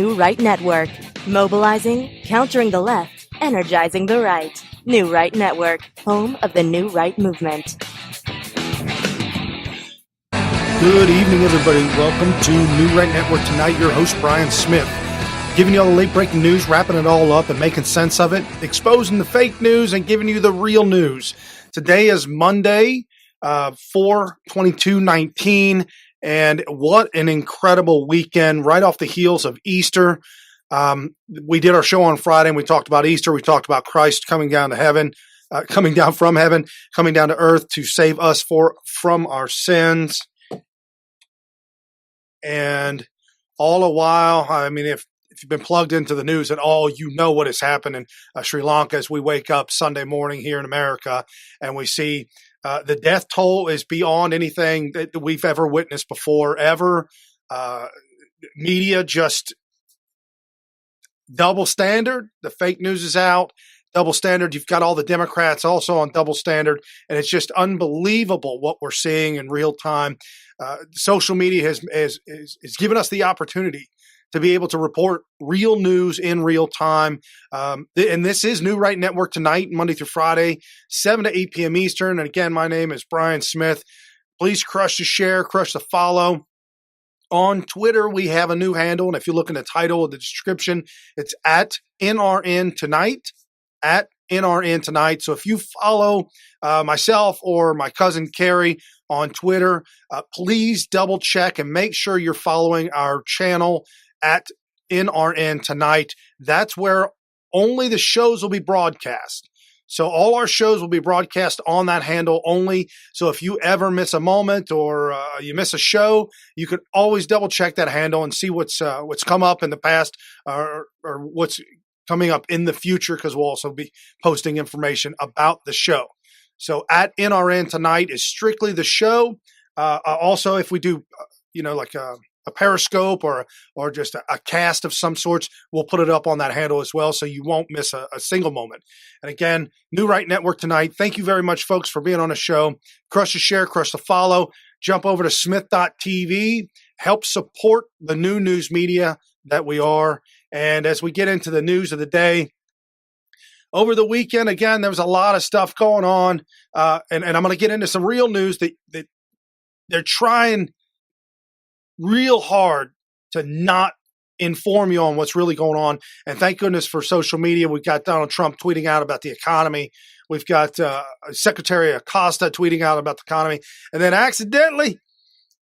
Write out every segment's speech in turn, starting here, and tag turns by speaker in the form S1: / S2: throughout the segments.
S1: New Right Network. Mobilizing, countering the left, energizing the right. New Right Network, home of the New Right movement.
S2: Good evening, everybody. Welcome to New Right Network tonight. Your host, Brian Smith, giving you all the late-breaking news, wrapping it all up and making sense of it, exposing the fake news and giving you the real news. Today is Monday, 4/22/19, and what an incredible weekend right off the heels of Easter. We did our show on Friday, and we talked about Easter. We talked about Christ coming down to heaven, coming down from heaven, coming down to earth to save us from our sins. And all the while, I mean, if you've been plugged into the news at all, you know what has happened in Sri Lanka as we wake up Sunday morning here in America, and we see the death toll is beyond anything that we've ever witnessed before, ever. Media just double standard. The fake news is out. Double standard. You've got all the Democrats also on double standard, and it's just unbelievable what we're seeing in real time. Social media has given us the opportunity to be able to report real news in real time. And this is New Right Network tonight, Monday through Friday, 7 to 8 p.m. Eastern. And again, my name is Brian Smith. Please crush the share, crush the follow. On Twitter, we have a new handle. And if you look in the title of the description, it's at NRN Tonight, at NRN Tonight. So if you follow myself or my cousin Carrie on Twitter, please double check and make sure you're following our channel at NRN Tonight. That's where only the shows will be broadcast. So all our shows will be broadcast on that handle only. So if you ever miss a moment or you miss a show, you can always double check that handle and see what's come up in the past or what's coming up in the future, because we'll also be posting information about the show. So at NRN Tonight is strictly the show. Also, if we do, like a Periscope or just a cast of some sorts, we'll put it up on that handle as well, so you won't miss a single moment. And again, New Right Network tonight. Thank you very much, folks, for being on the show. Crush the share, crush the follow. Jump over to smith.tv. Help support the new news media that we are. And as we get into the news of the day, over the weekend, again, there was a lot of stuff going on. And I'm going to get into some real news that they're trying real hard to not inform you on what's really going on. And thank goodness for social media. We've got Donald Trump tweeting out about the economy. We've got Secretary Acosta tweeting out about the economy. And then accidentally,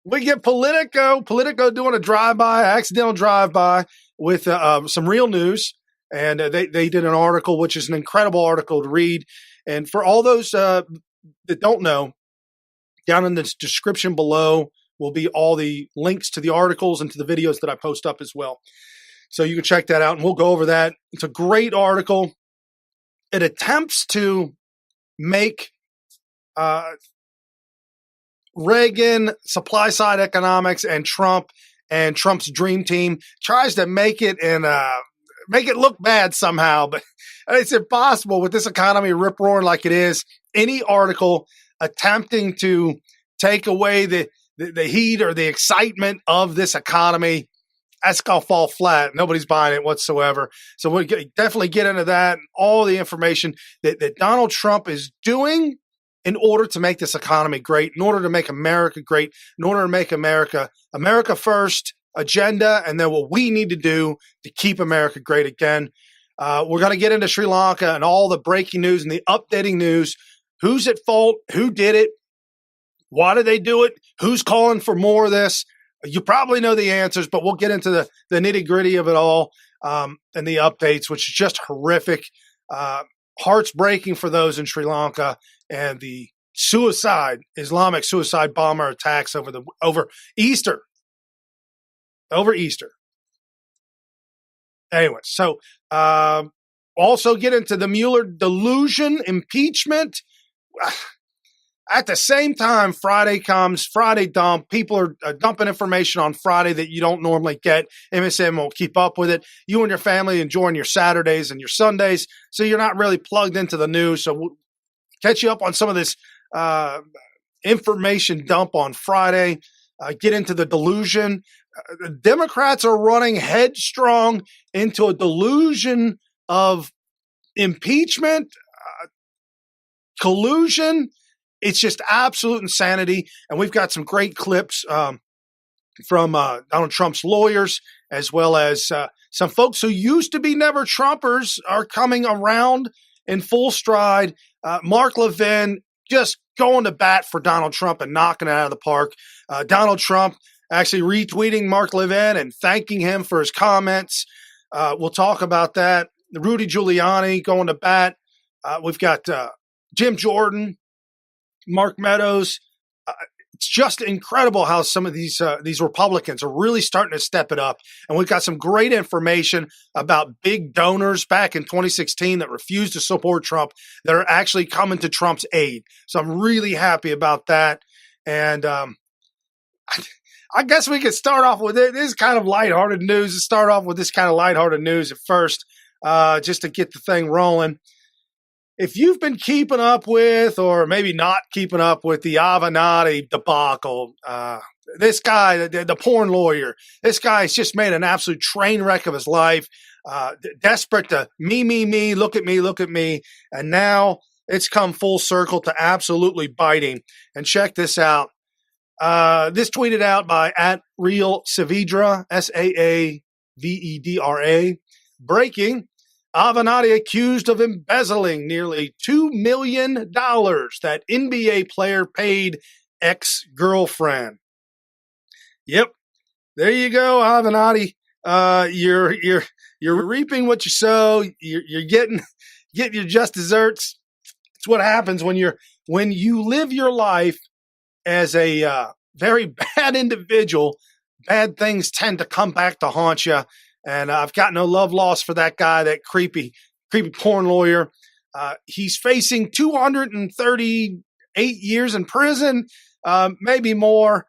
S2: we get Politico doing a accidental drive-by with some real news. And they did an article, which is an incredible article to read. And for all those that don't know, down in the description below will be all the links to the articles and to the videos that I post up as well. So you can check that out, and we'll go over that. It's a great article. It attempts to make Reagan, supply-side economics, and Trump's dream team, tries to make it look bad somehow, but it's impossible with this economy rip-roaring like it is. Any article attempting to take away the heat or the excitement of this economy, that's going to fall flat. Nobody's buying it whatsoever. So we'll definitely get into that and all the information that Donald Trump is doing in order to make this economy great, in order to make America great, in order to make America first agenda, and then what we need to do to keep America great again. We're going to get into Sri Lanka and all the breaking news and the updating news. Who's at fault? Who did it? Why did they do it? Who's calling for more of this? You probably know the answers, but we'll get into the nitty-gritty of it all and the updates, which is just horrific. Hearts breaking for those in Sri Lanka, and the Islamic suicide bomber attacks over Easter. Anyway, so also get into the Mueller delusion, impeachment. At the same time, Friday comes, Friday dump. People are dumping information on Friday that you don't normally get. MSM will keep up with it. You and your family enjoying your Saturdays and your Sundays, so you're not really plugged into the news. So we'll catch you up on some of this information dump on Friday. Get into the delusion. The Democrats are running headstrong into a delusion of impeachment, collusion. It's just absolute insanity. And we've got some great clips from Donald Trump's lawyers, as well as some folks who used to be never Trumpers are coming around in full stride. Mark Levin just going to bat for Donald Trump and knocking it out of the park. Donald Trump actually retweeting Mark Levin and thanking him for his comments. We'll talk about that. Rudy Giuliani going to bat. We've got Jim Jordan, Mark Meadows. It's just incredible how some of these Republicans are really starting to step it up. And we've got some great information about big donors back in 2016 that refused to support Trump that are actually coming to Trump's aid. So I'm really happy about that. And I guess we could start off with it. This is kind of lighthearted news. Let's start off with this kind of lighthearted news at first, just to get the thing rolling. If you've been keeping up with, or maybe not keeping up with, the Avenatti debacle, this guy, the porn lawyer, this guy's just made an absolute train wreck of his life, desperate to me, look at me. And now it's come full circle to absolutely biting. And check this out. This tweeted out by @RealSaavedra, SaaVedra. Breaking: Avenatti accused of embezzling nearly $2 million that NBA player paid ex-girlfriend. Yep, there you go, Avenatti. You're reaping what you sow. You're getting your just desserts. It's what happens when you live your life as a very bad individual. Bad things tend to come back to haunt you. And I've got no love lost for that guy, that creepy porn lawyer. He's facing 238 years in prison, maybe more.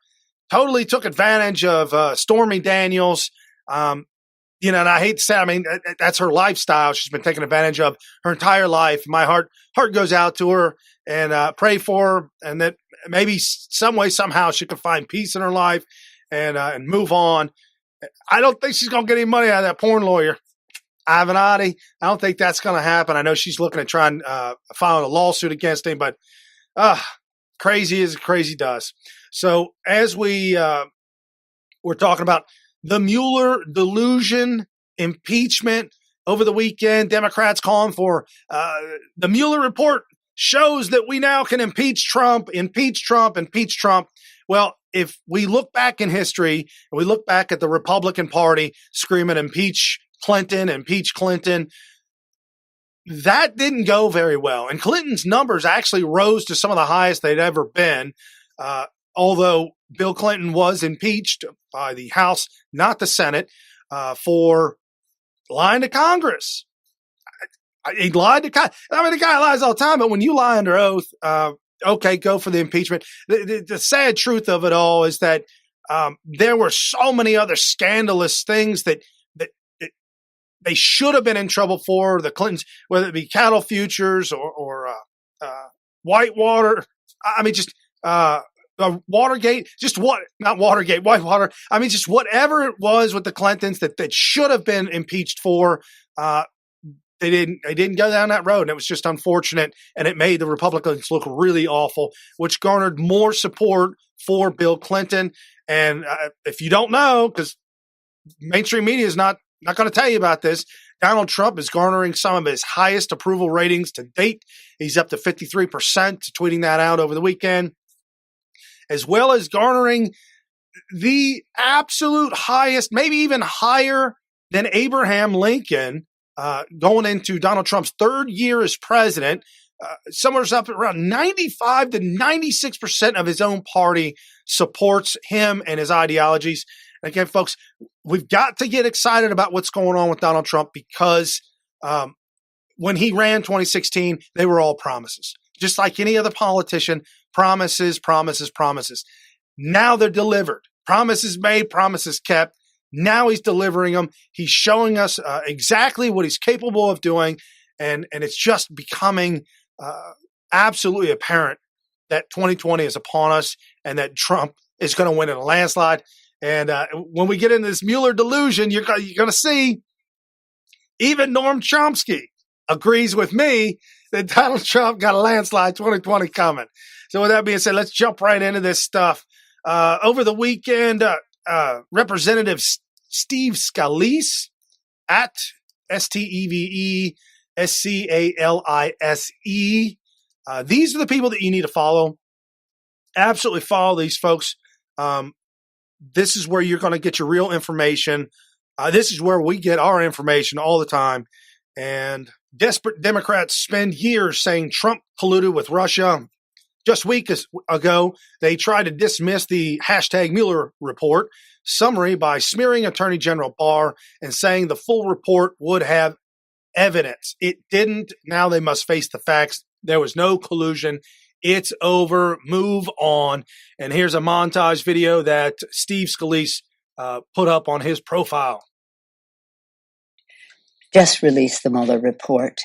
S2: Totally took advantage of Stormy Daniels. And I hate to say, I mean, that's her lifestyle. She's been taken advantage of her entire life. My heart goes out to her, and pray for her, and that maybe some way, somehow she can find peace in her life and move on. I don't think she's going to get any money out of that porn lawyer, Avenatti. I don't think that's going to happen. I know she's looking at trying filing a lawsuit against him, but crazy as crazy does. So as we're talking about the Mueller delusion, impeachment over the weekend, Democrats calling for the Mueller report shows that we now can impeach Trump. Well, if we look back in history and we look back at the Republican Party screaming impeach Clinton, that didn't go very well. And Clinton's numbers actually rose to some of the highest they'd ever been, although Bill Clinton was impeached by the House, not the Senate, for lying to Congress. He lied to Congress. I mean, the guy lies all the time, but when you lie under oath, okay, go for the impeachment. The sad truth of it all is that there were so many other scandalous things that they should have been in trouble for, the Clintons, whether it be cattle futures or Whitewater. I mean, just Watergate, Whitewater. I mean, just whatever it was with the Clintons that should have been impeached for. They didn't go down that road, and it was just unfortunate, and it made the Republicans look really awful, which garnered more support for Bill Clinton. And if you don't know, because mainstream media is not going to tell you about this, Donald Trump is garnering some of his highest approval ratings to date. He's up to 53%, tweeting that out over the weekend, as well as garnering the absolute highest, maybe even higher than Abraham Lincoln, going into Donald Trump's third year as president. Somewhere's up around 95 to 96% of his own party supports him and his ideologies. And again, folks, we've got to get excited about what's going on with Donald Trump, because when he ran 2016, they were all promises. Just like any other politician, promises. Now they're delivered. Promises made, promises kept. Now he's delivering them. He's showing us exactly what he's capable of doing. And it's just becoming absolutely apparent that 2020 is upon us and that Trump is going to win in a landslide. And when we get into this Mueller delusion, you're going to see even Noam Chomsky agrees with me that Donald Trump got a landslide 2020 coming. So with that being said, let's jump right into this stuff. Over the weekend, Representative Steve Scalise at STEVESCALISE. These are the people that you need to follow. Absolutely follow these folks. This is where you're going to get your real information. This is where we get our information all the time. And desperate Democrats spend years saying Trump colluded with Russia. Just weeks ago, they tried to dismiss the hashtag Mueller report summary by smearing Attorney General Barr and saying the full report would have evidence. It didn't. Now they must face the facts. There was no collusion. It's over. Move on. And here's a montage video that Steve Scalise put up on his profile.
S3: Just release the Mueller report.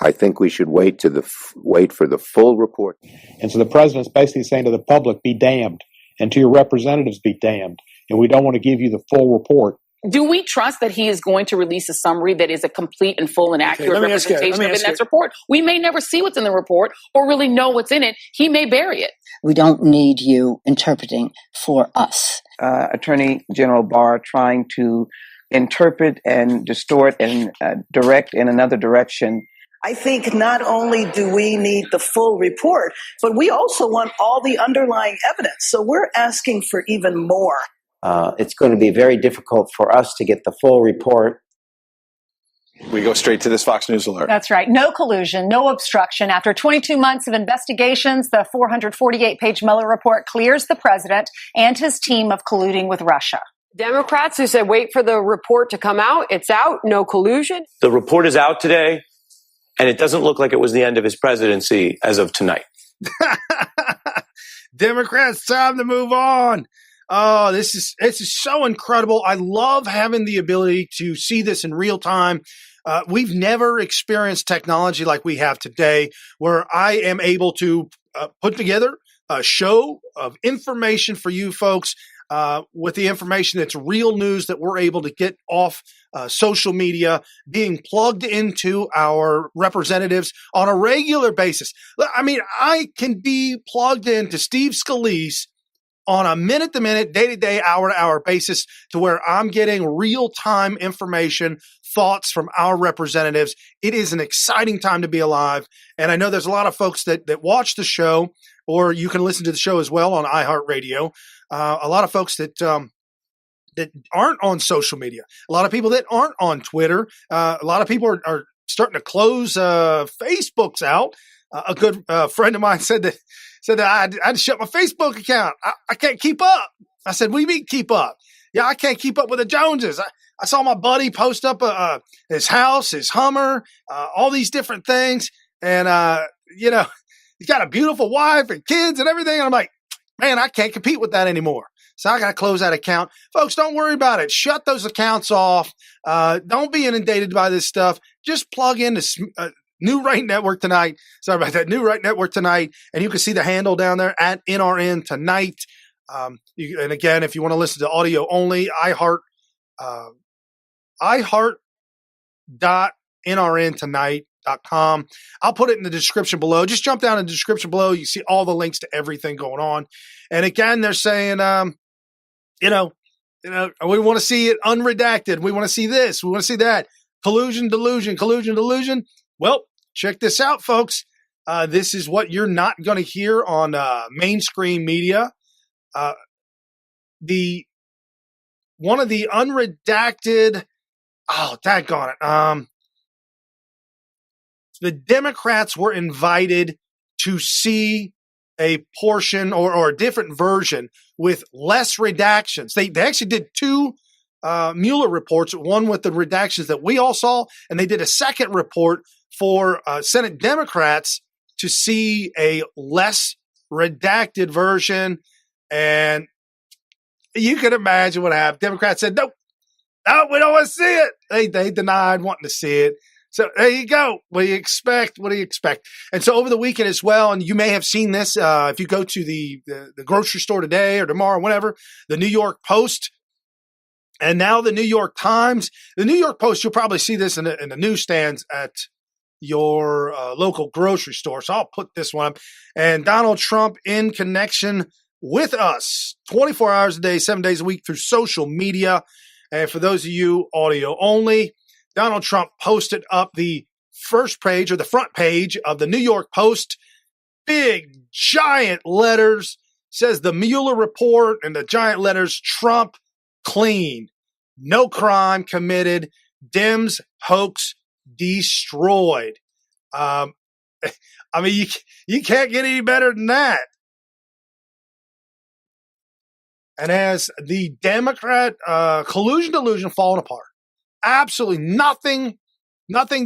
S4: I think we should wait for the full report.
S5: And so the president's basically saying to the public, be damned, and to your representatives, be damned. And we don't want to give you the full report.
S6: Do we trust that he is going to release a summary that is a complete and full and accurate representation of the next report? We may never see what's in the report or really know what's in it. He may bury it.
S3: We don't need you interpreting for us.
S7: Attorney General Barr trying to interpret and distort and direct in another direction.
S8: I think not only do we need the full report, but we also want all the underlying evidence. So we're asking for even more.
S9: It's going to be very difficult for us to get the full report.
S10: We go straight to this Fox News alert.
S11: That's right. No collusion, no obstruction. After 22 months of investigations, the 448-page Mueller report clears the president and his team of colluding with Russia.
S12: Democrats who said, wait for the report to come out. It's out. No collusion.
S13: The report is out today, and it doesn't look like it was the end of his presidency as of tonight.
S2: Democrats, time to move on. Oh, this is so incredible. I love having the ability to see this in real time. We've never experienced technology like we have today, where I am able to put together a show of information for you folks with the information that's real news that we're able to get off social media, being plugged into our representatives on a regular basis. I mean, I can be plugged into Steve Scalise on a minute-to-minute, day-to-day, hour-to-hour basis to where I'm getting real-time information, thoughts from our representatives. It is an exciting time to be alive. And I know there's a lot of folks that watch the show, or you can listen to the show as well on iHeartRadio. A lot of folks that aren't on social media, a lot of people that aren't on Twitter, a lot of people are starting to close Facebooks out. A good friend of mine said that I had to shut my Facebook account. I can't keep up. I said, what do you mean keep up? Yeah, I can't keep up with the Joneses. I saw my buddy post up his house, his Hummer, all these different things. And, he's got a beautiful wife and kids and everything. And I'm like, man, I can't compete with that anymore. So I got to close that account. Folks, don't worry about it. Shut those accounts off. Don't be inundated by this stuff. Just plug into New Right Network tonight. Sorry about that. New Right Network tonight. And you can see the handle down there at NRN tonight. And again, if you want to listen to audio only, iHeart.nrntonight.com. I'll put it in the description below. Just jump down in the description below. You see all the links to everything going on. And again, they're saying, we want to see it unredacted. We want to see this. We want to see that. Collusion, delusion. Well, check this out, folks. This is what you're not going to hear on mainstream media. One of the unredacted. Oh, daggone it. The Democrats were invited to see a portion or a different version with less redactions. They actually did two Mueller reports, one with the redactions that we all saw, and they did a second report for Senate Democrats to see a less redacted version. And you can imagine what happened. Democrats said, nope, we don't want to see it. They denied wanting to see it. So there you go. What do you expect? And so over the weekend as well, and you may have seen this if you go to the grocery store today or tomorrow, whatever, the New York Post And now the New York Times, the New York Post, you'll probably see this in the newsstands at your local grocery store. So I'll put this one up. And Donald Trump in connection with us 24 hours a day, 7 days a week through social media. And for those of you audio only, Donald Trump posted up the first page or the front page of the New York Post. Big, giant letters, says the Mueller report, and the giant letters, Trump clean, no crime committed, Dems hoax destroyed. I mean, you can't get any better than that. And as the Democrat collusion delusion falling apart, absolutely nothing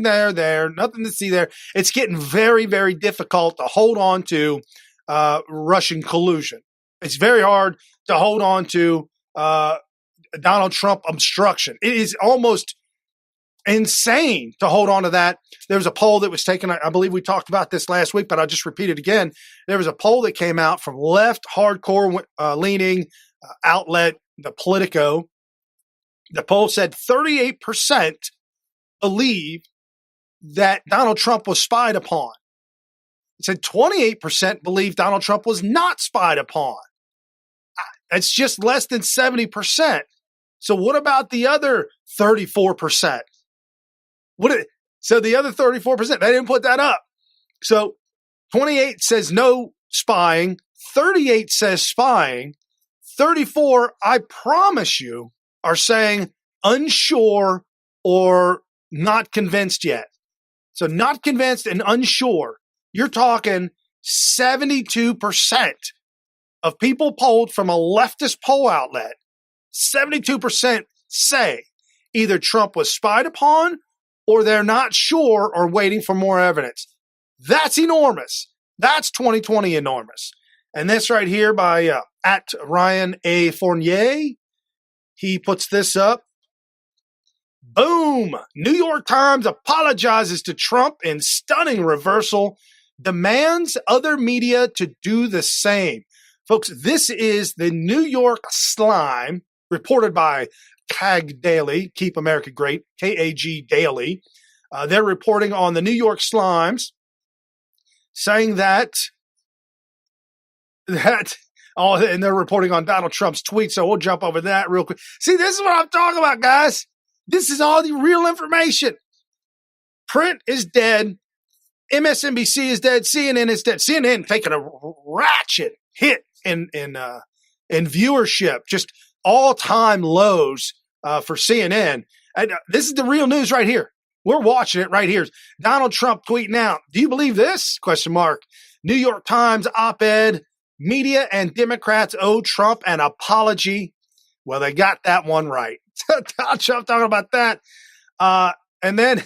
S2: there, nothing to see there. It's getting very, very difficult to hold on to Russian collusion. It's very hard to hold on to Donald Trump obstruction. It is almost insane to hold on to that. There was a poll that was taken, I believe we talked about this last week, but I'll just repeat it again. There was a poll that came out from left hardcore leaning outlet, the Politico. The poll said 38% believe that Donald Trump was spied upon. It said 28% believe Donald Trump was not spied upon. That's just less than 70%. So what about the other 34%? So the other 34%, they didn't put that up. So 28 says no spying, 38 says spying, 34, I promise you, are saying unsure or not convinced yet. So not convinced and unsure. You're talking 72% of people polled from a leftist poll outlet. 72% say either Trump was spied upon or they're not sure or waiting for more evidence. That's enormous. That's 2020 enormous. And this right here by at Ryan A. Fournier, he puts this up. Boom! New York Times apologizes to Trump in stunning reversal, demands other media to do the same. Folks, this is the New York Slime, reported by KAG Daily, Keep America Great, KAG Daily. They're reporting on the New York Slimes, saying that, and they're reporting on Donald Trump's tweet, so we'll jump over that real quick. See, this is what I'm talking about, guys. This is all the real information. Print is dead. MSNBC is dead. CNN is dead. CNN taking a ratchet hit in viewership, just all-time lows for CNN. And, this is the real news right here. We're watching it right here. Donald Trump tweeting out, "Do you believe this?" ? New York Times op-ed, media and Democrats owe Trump an apology. Well, they got that one right. Donald Trump talking about that. And then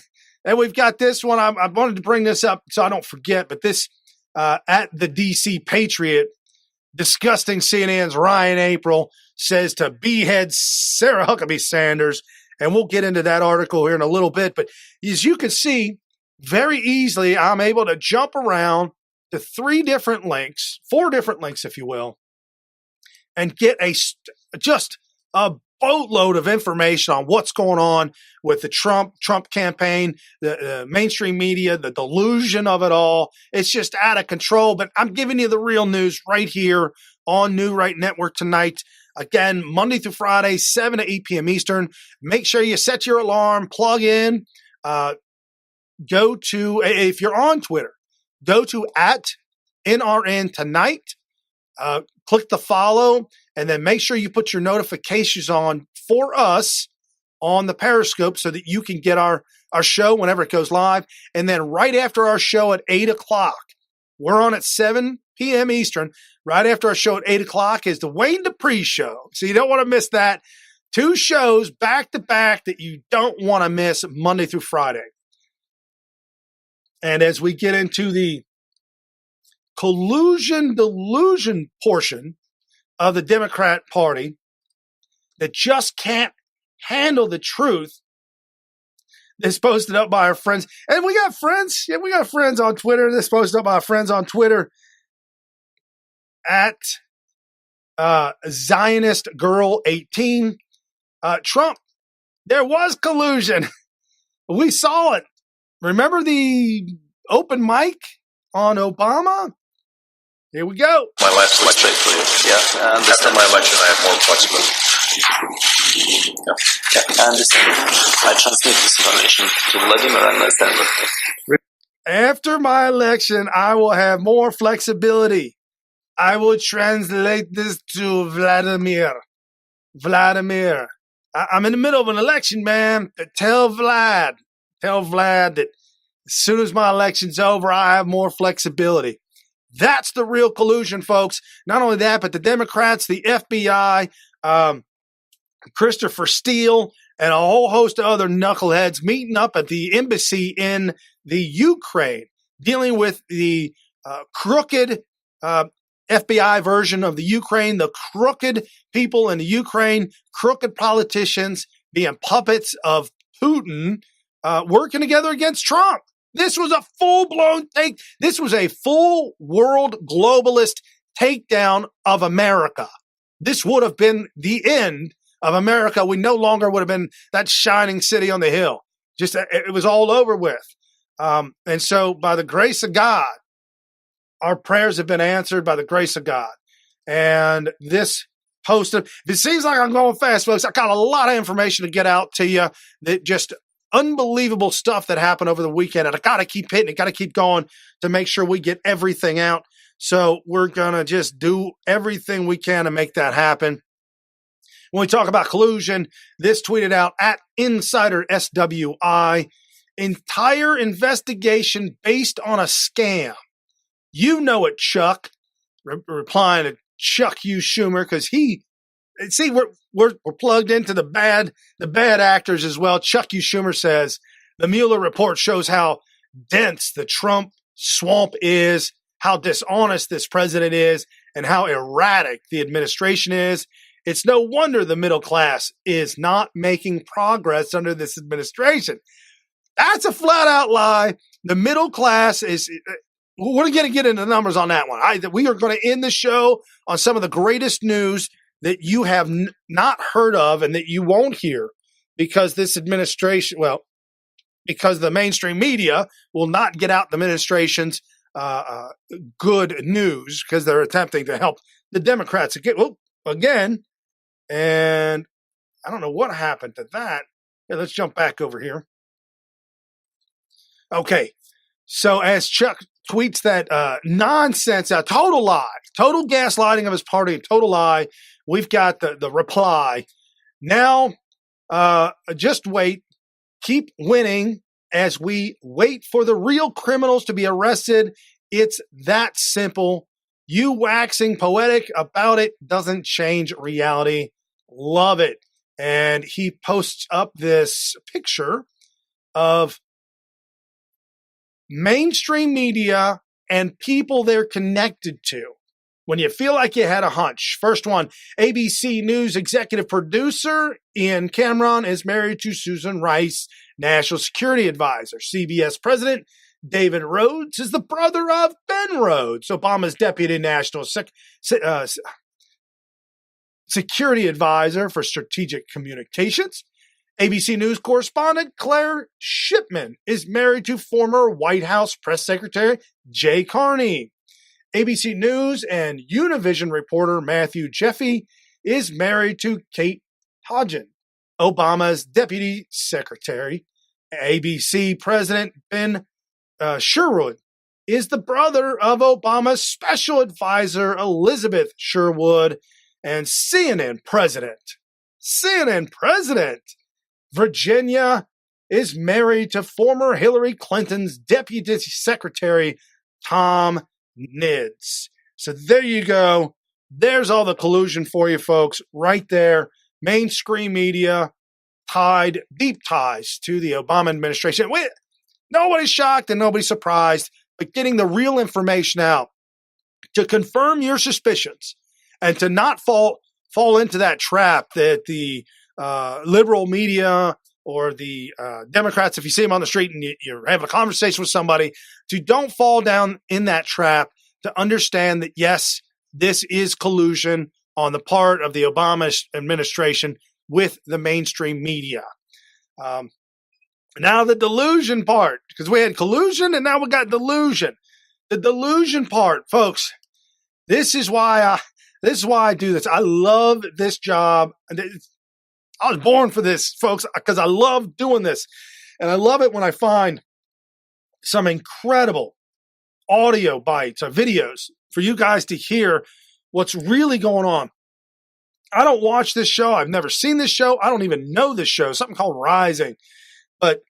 S2: we've got this one. I wanted to bring this up so I don't forget, but this at the DC Patriot, disgusting CNN's Ryan April says to behead Sarah Huckabee Sanders. And we'll get into that article here in a little bit. But as you can see, very easily, I'm able to jump around to 4 different links, if you will, and get just a boatload of information on what's going on with the Trump campaign, the mainstream media, the delusion of it all. It's just out of control. But I'm giving you the real news right here on New Right Network tonight. Again, Monday through Friday, 7 to 8 p.m. Eastern. Make sure you set your alarm, plug in, go to, if you're on Twitter, go to at NRN tonight, click the follow, and then make sure you put your notifications on for us on the Periscope so that you can get our show whenever it goes live. And then right after our show at 8 o'clock, we're on at 7 p.m. Eastern. Right after our show at 8 o'clock is the Wayne Dupree Show. So you don't want to miss that. 2 shows back to back that you don't want to miss Monday through Friday. And as we get into the collusion delusion portion of the Democrat Party that just can't handle the truth, that's posted up by our friends. And we got friends. Yeah, we got friends on Twitter. This posted up by our friends on Twitter at Zionist Girl 18. Trump, there was collusion. We saw it. Remember the open mic on Obama? Here we go.
S14: My last election, yeah. And after my election, I have more flexibility. Yeah, I understand. I transmit this information to Vladimir and stand with me.
S2: After my election, I will have more flexibility. I will translate this to Vladimir. Vladimir. I'm in the middle of an election, man. Tell Vlad that as soon as my election's over, I have more flexibility. That's the real collusion, folks. Not only that, but the Democrats, the FBI, Christopher Steele, and a whole host of other knuckleheads meeting up at the embassy in the Ukraine, dealing with the crooked FBI version of the Ukraine, the crooked people in the Ukraine, crooked politicians being puppets of Putin, working together against Trump. This was a full-blown take. This was a full world globalist takedown of America. This would have been the end of America. We no longer would have been that shining city on the hill. Just it was all over with. And so by the grace of God, our prayers have been answered by the grace of God. And this host of, it seems like I'm going fast, folks. I got a lot of information to get out to you that just unbelievable stuff that happened over the weekend. And I got to keep hitting it, got to keep going to make sure we get everything out. So we're going to just do everything we can to make that happen. When we talk about collusion, this tweeted out at Insider SWI, entire investigation based on a scam. You know it, Chuck. Replying to Chuck U. Schumer, because we're plugged into the bad actors as well. Chuck U. Schumer says the Mueller report shows how dense the Trump swamp is, how dishonest this president is, and how erratic the administration is. It's no wonder the middle class is not making progress under this administration. That's a flat out lie. The middle class is, we're going to get into the numbers on that one. We are going to end the show on some of the greatest news that you have not heard of and that you won't hear because this administration, because the mainstream media will not get out the administration's good news because they're attempting to help the Democrats again. And I don't know what happened to that. Here, let's jump back over here. Okay. So as Chuck tweets that nonsense, a total lie, total gaslighting of his party, total lie, we've got the reply. Now, just wait. Keep winning as we wait for the real criminals to be arrested. It's that simple. You waxing poetic about it doesn't change reality. Love it. And he posts up this picture of mainstream media and people they're connected to when you feel like you had a hunch. First one, ABC News executive producer Ian Cameron is married to Susan Rice, national security advisor. CBS president David Rhodes is the brother of Ben Rhodes, Obama's deputy national security advisor for strategic communications. ABC News correspondent Claire Shipman is married to former White House press secretary Jay Carney. ABC News and Univision reporter Matthew Jeffy is married to Kate Hodgen, Obama's deputy secretary. ABC President Ben Sherwood is the brother of Obama's special advisor Elizabeth Sherwood. And CNN President Virginia is married to former Hillary Clinton's deputy secretary, Tom Nids. So there you go. There's all the collusion for you folks right there. Mainstream media tied, deep ties to the Obama administration. Nobody's shocked and nobody's surprised, but getting the real information out to confirm your suspicions and to not fall into that trap that the liberal media or the Democrats, if you see them on the street and you're having a conversation with somebody, to don't fall down in that trap, to understand that, yes, this is collusion on the part of the Obama administration with the mainstream media. Now the delusion part, because we had collusion and now we got delusion. The delusion part, folks, this is why I do this. I love this job. I was born for this, folks, because I love doing this. And I love it when I find some incredible audio bites or videos for you guys to hear what's really going on. I don't watch this show. I've never seen this show. I don't even know this show, something called Rising. But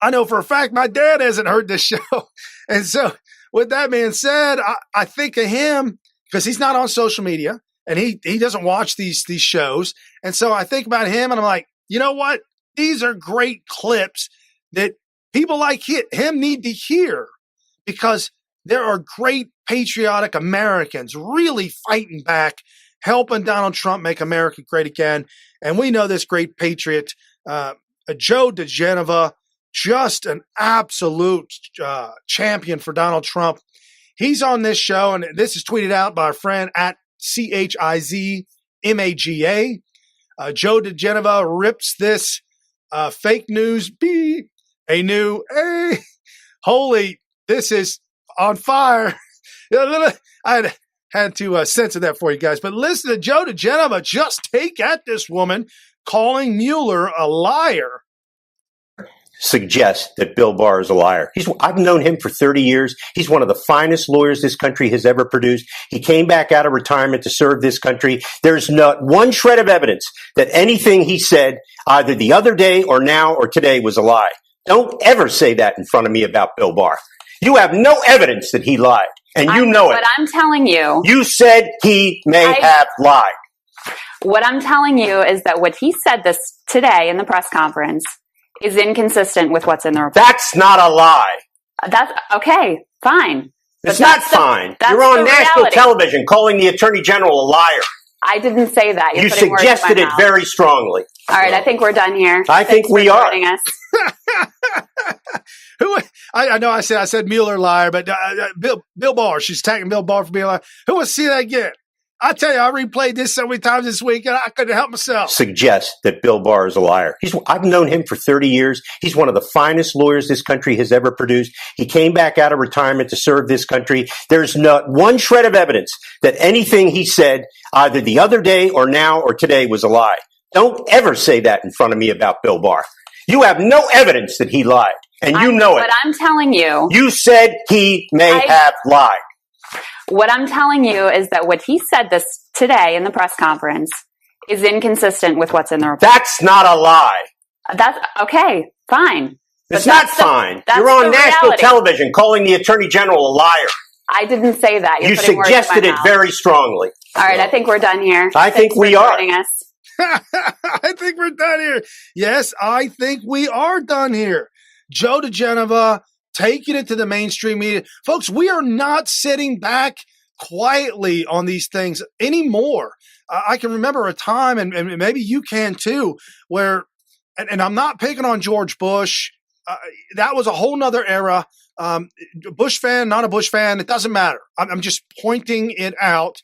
S2: I know for a fact my dad hasn't heard this show. And so with that being said, I think of him because he's not on social media and he doesn't watch these shows. And so I think about him and I'm like, you know what? These are great clips that people like him need to hear because there are great patriotic Americans really fighting back, helping Donald Trump make America great again. And we know this great patriot, Joe DeGeneva, just an absolute champion for Donald Trump. He's on this show, and this is tweeted out by our friend at CHIZMAGA. Joe DeGeneva rips this fake news holy, this is on fire. I had to censor that for you guys. But listen to Joe DeGeneva just take at this woman calling Mueller a liar.
S9: Suggest that Bill Barr is a liar. I've known him for 30 years. He's one of the finest lawyers this country has ever produced. He came back out of retirement to serve this country. There's not one shred of evidence that anything he said either the other day or now or today was a lie. Don't ever say that in front of me about Bill Barr. You have no evidence that he lied, and you know it.
S15: But I'm telling you.
S9: You said he may have lied.
S15: What I'm telling you is that what he said this today in the press conference is inconsistent with what's in the report.
S9: That's not a lie.
S15: That's okay, fine.
S9: It's not fine. You're on national television calling the Attorney General a liar.
S15: I didn't say that.
S9: You suggested it very strongly.
S15: All right, I think we're done here.
S9: I think we are.
S2: I know I said Mueller liar, but Bill Barr, she's attacking Bill Barr for being a liar. Who will see that again? I tell you, I replayed this so many times this week, and I couldn't help myself.
S9: Suggest that Bill Barr is a liar. I've known him for 30 years. He's one of the finest lawyers this country has ever produced. He came back out of retirement to serve this country. There's not one shred of evidence that anything he said either the other day or now or today was a lie. Don't ever say that in front of me about Bill Barr. You have no evidence that he lied, and you know it.
S15: What I'm telling you.
S9: You said he may have lied.
S15: What I'm telling you is that what he said this today in the press conference is inconsistent with what's in the report.
S9: That's not a lie.
S15: That's okay, fine.
S9: It's not fine. You're on national television calling the Attorney General a liar.
S15: I didn't say that.
S9: You suggested it very strongly.
S15: All right, I think we're done here.
S9: I think we are.
S2: I think we're done here. Yes, I think we are done here. Joe DeGeneva taking it to the mainstream media. Folks, we are not sitting back quietly on these things anymore. I can remember a time, and maybe you can too, where, and I'm not picking on George Bush. That was a whole nother era. Bush fan, not a Bush fan, it doesn't matter. I'm just pointing it out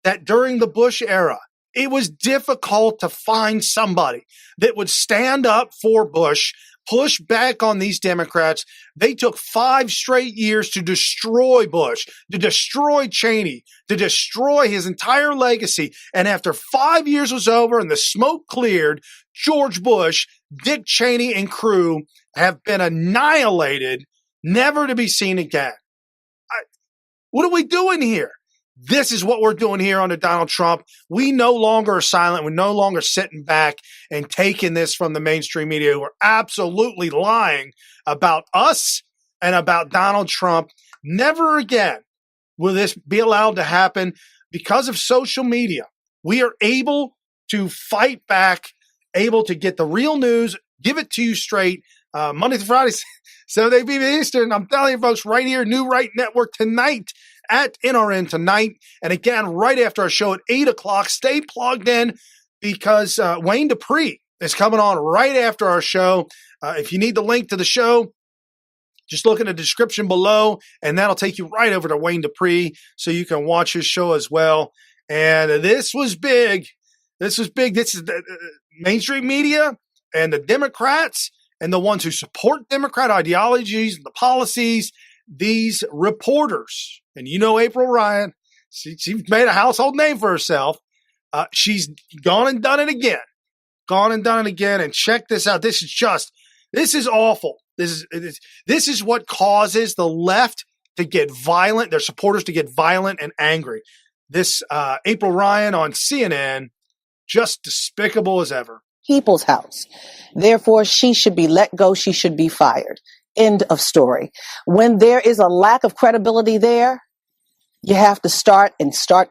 S2: that during the Bush era, it was difficult to find somebody that would stand up for Bush, push back on these Democrats. They took 5 straight years to destroy Bush, to destroy Cheney, to destroy his entire legacy. And after 5 years was over and the smoke cleared, George Bush, Dick Cheney, and crew have been annihilated, never to be seen again. What are we doing here? This is what we're doing here under Donald Trump. We no longer are silent. We're no longer sitting back and taking this from the mainstream media who are absolutely lying about us and about Donald Trump. Never again will this be allowed to happen because of social media. We are able to fight back, able to get the real news, give it to you straight, Monday through Friday, 7 p.m. Eastern. I'm telling you, folks, right here, New Right Network tonight. At NRN tonight. And again, right after our show at 8 o'clock, stay plugged in because Wayne Dupree is coming on right after our show. If you need the link to the show, just look in the description below, and that'll take you right over to Wayne Dupree so you can watch his show as well. And this was big. This is big. This is the mainstream media and the Democrats and the ones who support Democrat ideologies and the policies, these reporters. And you know April Ryan, she's made a household name for herself. She's gone and done it again. And check this out. This is awful. This is what causes the left to get violent, their supporters to get violent and angry. This April Ryan on CNN, just despicable as ever.
S16: People's house. Therefore, she should be let go. She should be fired. End of story. When there is a lack of credibility there, you have to start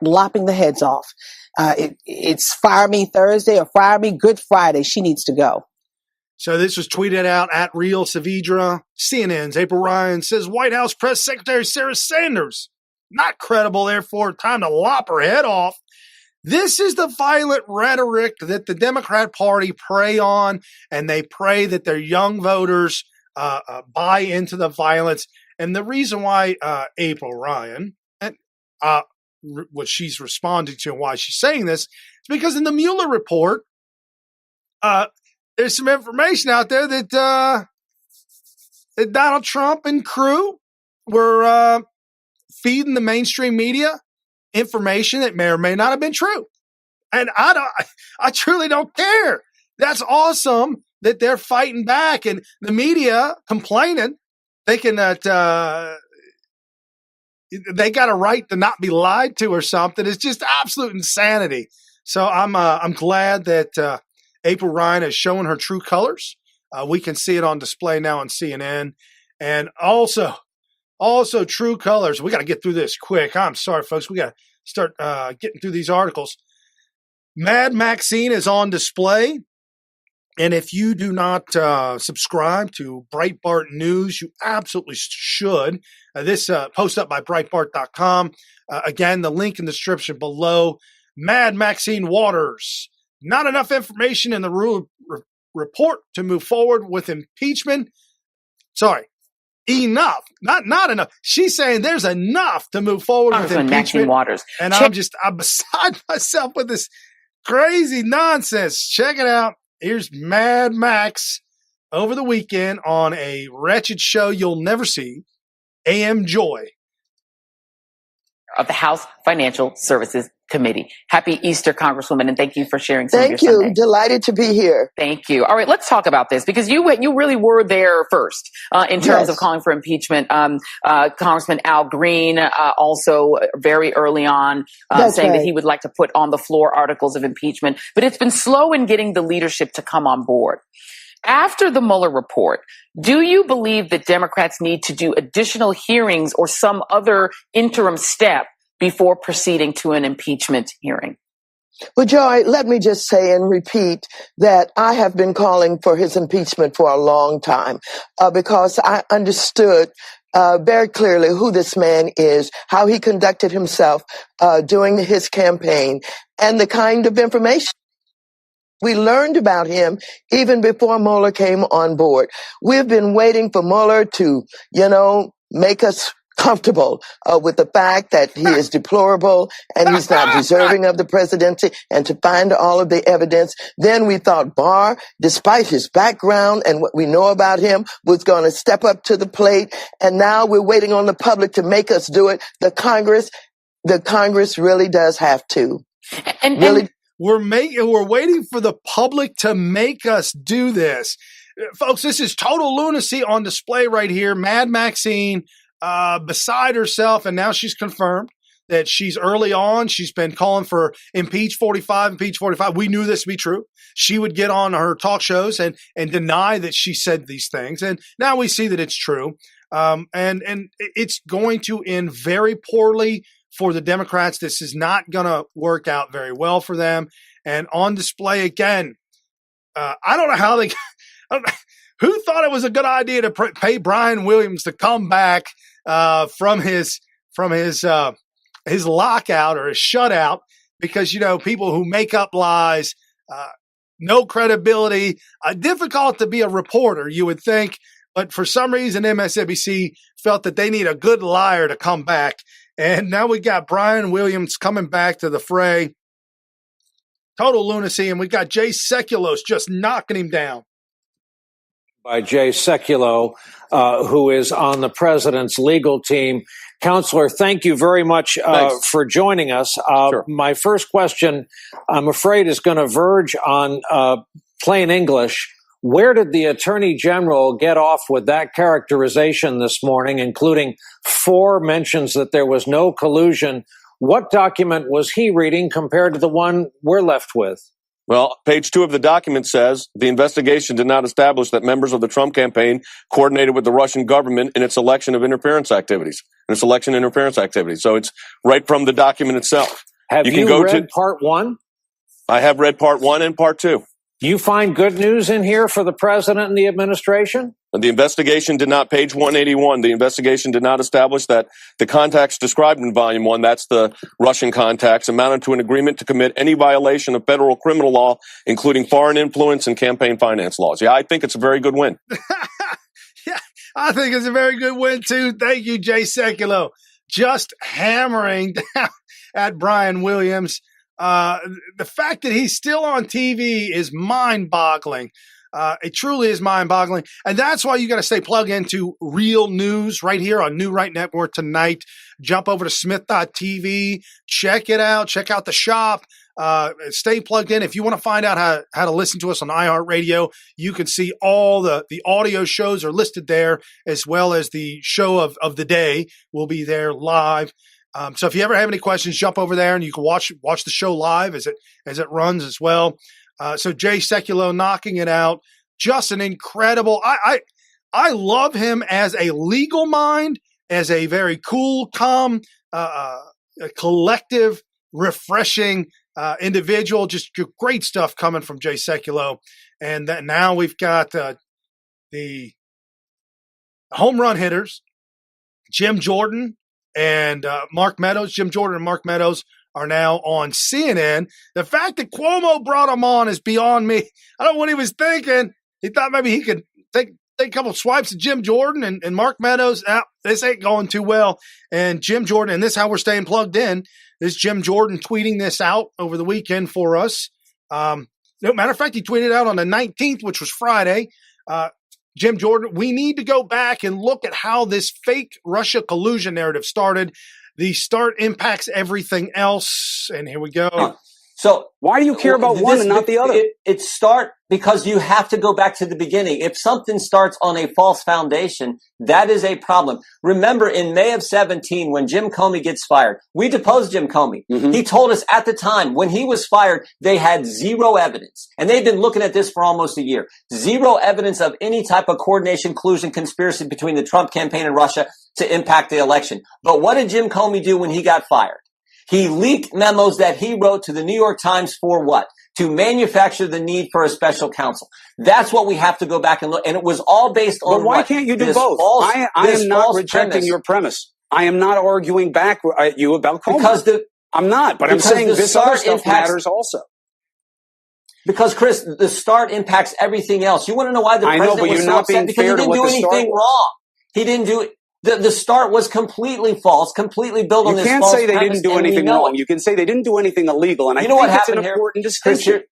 S16: lopping the heads off. It's fire me Thursday or fire me Good Friday. She needs to go.
S2: So this was tweeted out at Real Saavedra. CNN's April Ryan says White House Press Secretary Sarah Sanders, not credible, therefore time to lop her head off. This is the violent rhetoric that the Democrat Party prey on, and they pray that their young voters buy into the violence. And the reason why April Ryan, what she's responding to and why she's saying this, is because in the Mueller report, there's some information out there that Donald Trump and crew were feeding the mainstream media information that may or may not have been true. And I truly don't care. That's awesome that they're fighting back and the media complaining, thinking that they got a right to not be lied to or something. It's just absolute insanity. So I'm glad that April Ryan is showing her true colors. We can see it on display now on CNN. And also true colors. We got to get through this quick. I'm sorry, folks. We got to start getting through these articles. Mad Maxine is on display. And if you do not subscribe to Breitbart News, you absolutely should. This post up by Breitbart.com. Again, the link in the description below. Mad Maxine Waters. Not enough information in the report to move forward with impeachment. Sorry, enough. Not enough. She's saying there's enough to move forward with impeachment.
S6: Maxine Waters.
S2: And I'm beside myself with this crazy nonsense. Check it out. Here's Mad Max over the weekend on a wretched show you'll never see, AM Joy.
S6: Of the House Financial Services Committee. Happy Easter, Congresswoman, and thank you for sharing some of your Sunday.
S17: Thank you. Delighted to be here.
S6: Thank you. All right, let's talk about this because you really were there first in terms of calling for impeachment. Congressman Al Green also very early on saying that he would like to put on the floor articles of impeachment, but it's been slow in getting the leadership to come on board. After the Mueller report, do you believe that Democrats need to do additional hearings or some other interim step before proceeding to an impeachment hearing?
S17: Well, Joy, let me just say and repeat that I have been calling for his impeachment for a long time because I understood very clearly who this man is, how he conducted himself during his campaign, and the kind of information we learned about him even before Mueller came on board. We've been waiting for Mueller to, make us comfortable with the fact that he is deplorable and he's not deserving of the presidency, and to find all of the evidence. Then we thought Barr, despite his background and what we know about him, was going to step up to the plate. And now we're waiting on the public to make us do it. The Congress really does have to.
S2: We're waiting for the public to make us do this. Folks, this is total lunacy on display right here. Mad Maxine beside herself, and now she's confirmed that she's early on. She's been calling for impeach 45. We knew this to be true. She would get on her talk shows and deny that she said these things. And now we see that it's true. And it's going to end very poorly for the Democrats. This is not going to work out very well for them. And on display again, I don't know how who thought it was a good idea to pay Brian Williams to come back from his lockout or his shutout, because people who make up lies, no credibility, difficult to be a reporter, you would think. But for some reason, MSNBC felt that they need a good liar to come back. And now we got Brian Williams coming back to the fray. Total lunacy. And we got Jay Sekulow just knocking him down.
S18: By Jay Sekulow, who is on the president's legal team. Counselor, thank you very much for joining us.
S9: Sure.
S18: My first question, I'm afraid, is going to verge on plain English. Where did the Attorney General get off with that characterization this morning, including 4 mentions that there was no collusion? What document was he reading compared to the one we're left with?
S19: Well, page 2 of the document says the investigation did not establish that members of the Trump campaign coordinated with the Russian government in its election interference activities. So it's right from the document itself.
S18: Have you read part 1?
S19: I have read part 1 and part 2.
S18: Do you find good news in here for the president and the administration?
S19: The investigation did not, page 181, the investigation did not establish that the contacts described in volume 1, that's the Russian contacts, amounted to an agreement to commit any violation of federal criminal law, including foreign influence and campaign finance laws. Yeah, I think it's a very good win.
S2: Yeah, I think it's a very good win, too. Thank you, Jay Sekulow. Just hammering down at Brian Williams. The fact that he's still on TV is mind-boggling. It truly is mind-boggling. And that's why you got to stay plugged into real news right here on New Right Network tonight. Jump over to smith.tv. Check it out. Check out the shop. Stay plugged in. If you want to find out how to listen to us on iHeartRadio, you can see all the audio shows are listed there, as well as the show of the day will be there live. So if you ever have any questions, jump over there and you can watch the show live as it runs as well. So Jay Sekulow knocking it out, just an incredible. I love him as a legal mind, as a very cool, calm, collective, refreshing individual. Just great stuff coming from Jay Sekulow, and that now we've got the home run hitters, Jim Jordan and Mark Meadows. Jim Jordan and Mark Meadows are now on CNN. The fact that Cuomo brought him on is beyond me. I don't know what he was thinking. He thought maybe he could take a couple swipes at Jim Jordan and Mark Meadows. This ain't going too well. And Jim Jordan, and this is how we're staying plugged in, this Jim Jordan tweeting this out over the weekend for us. No matter of fact, he tweeted out on the 19th, which was Friday. Jim Jordan, we need to go back and look at how this fake Russia collusion narrative started. The start impacts everything else. And here we go.
S20: So why do you care about one and not the other? It start because you have to go back to the beginning. If something starts on a false foundation, that is a problem. Remember in May of 17, when Jim Comey gets fired, we deposed Jim Comey. Mm-hmm. He told us at the time when he was fired, they had zero evidence. And they've been looking at this for almost a year. Zero evidence of any type of coordination, collusion, conspiracy between the Trump campaign and Russia to impact the election. But what did Jim Comey do when he got fired? He leaked memos that he wrote to the New York Times for what? To manufacture the need for a special counsel. That's what we have to go back and look. And it was all based on
S21: But why can't you do both? I am not rejecting your premise. I am not arguing back at you about Comey. I'm not, but I'm saying this other stuff matters also.
S20: Because, Chris, the start impacts everything else. You want to know why the president was so upset? Because he didn't do anything wrong. He didn't do it. The start was completely false, completely built on this false premise.
S21: You can't say they didn't do anything wrong. You can say they didn't do anything illegal. And I think it's an important distinction.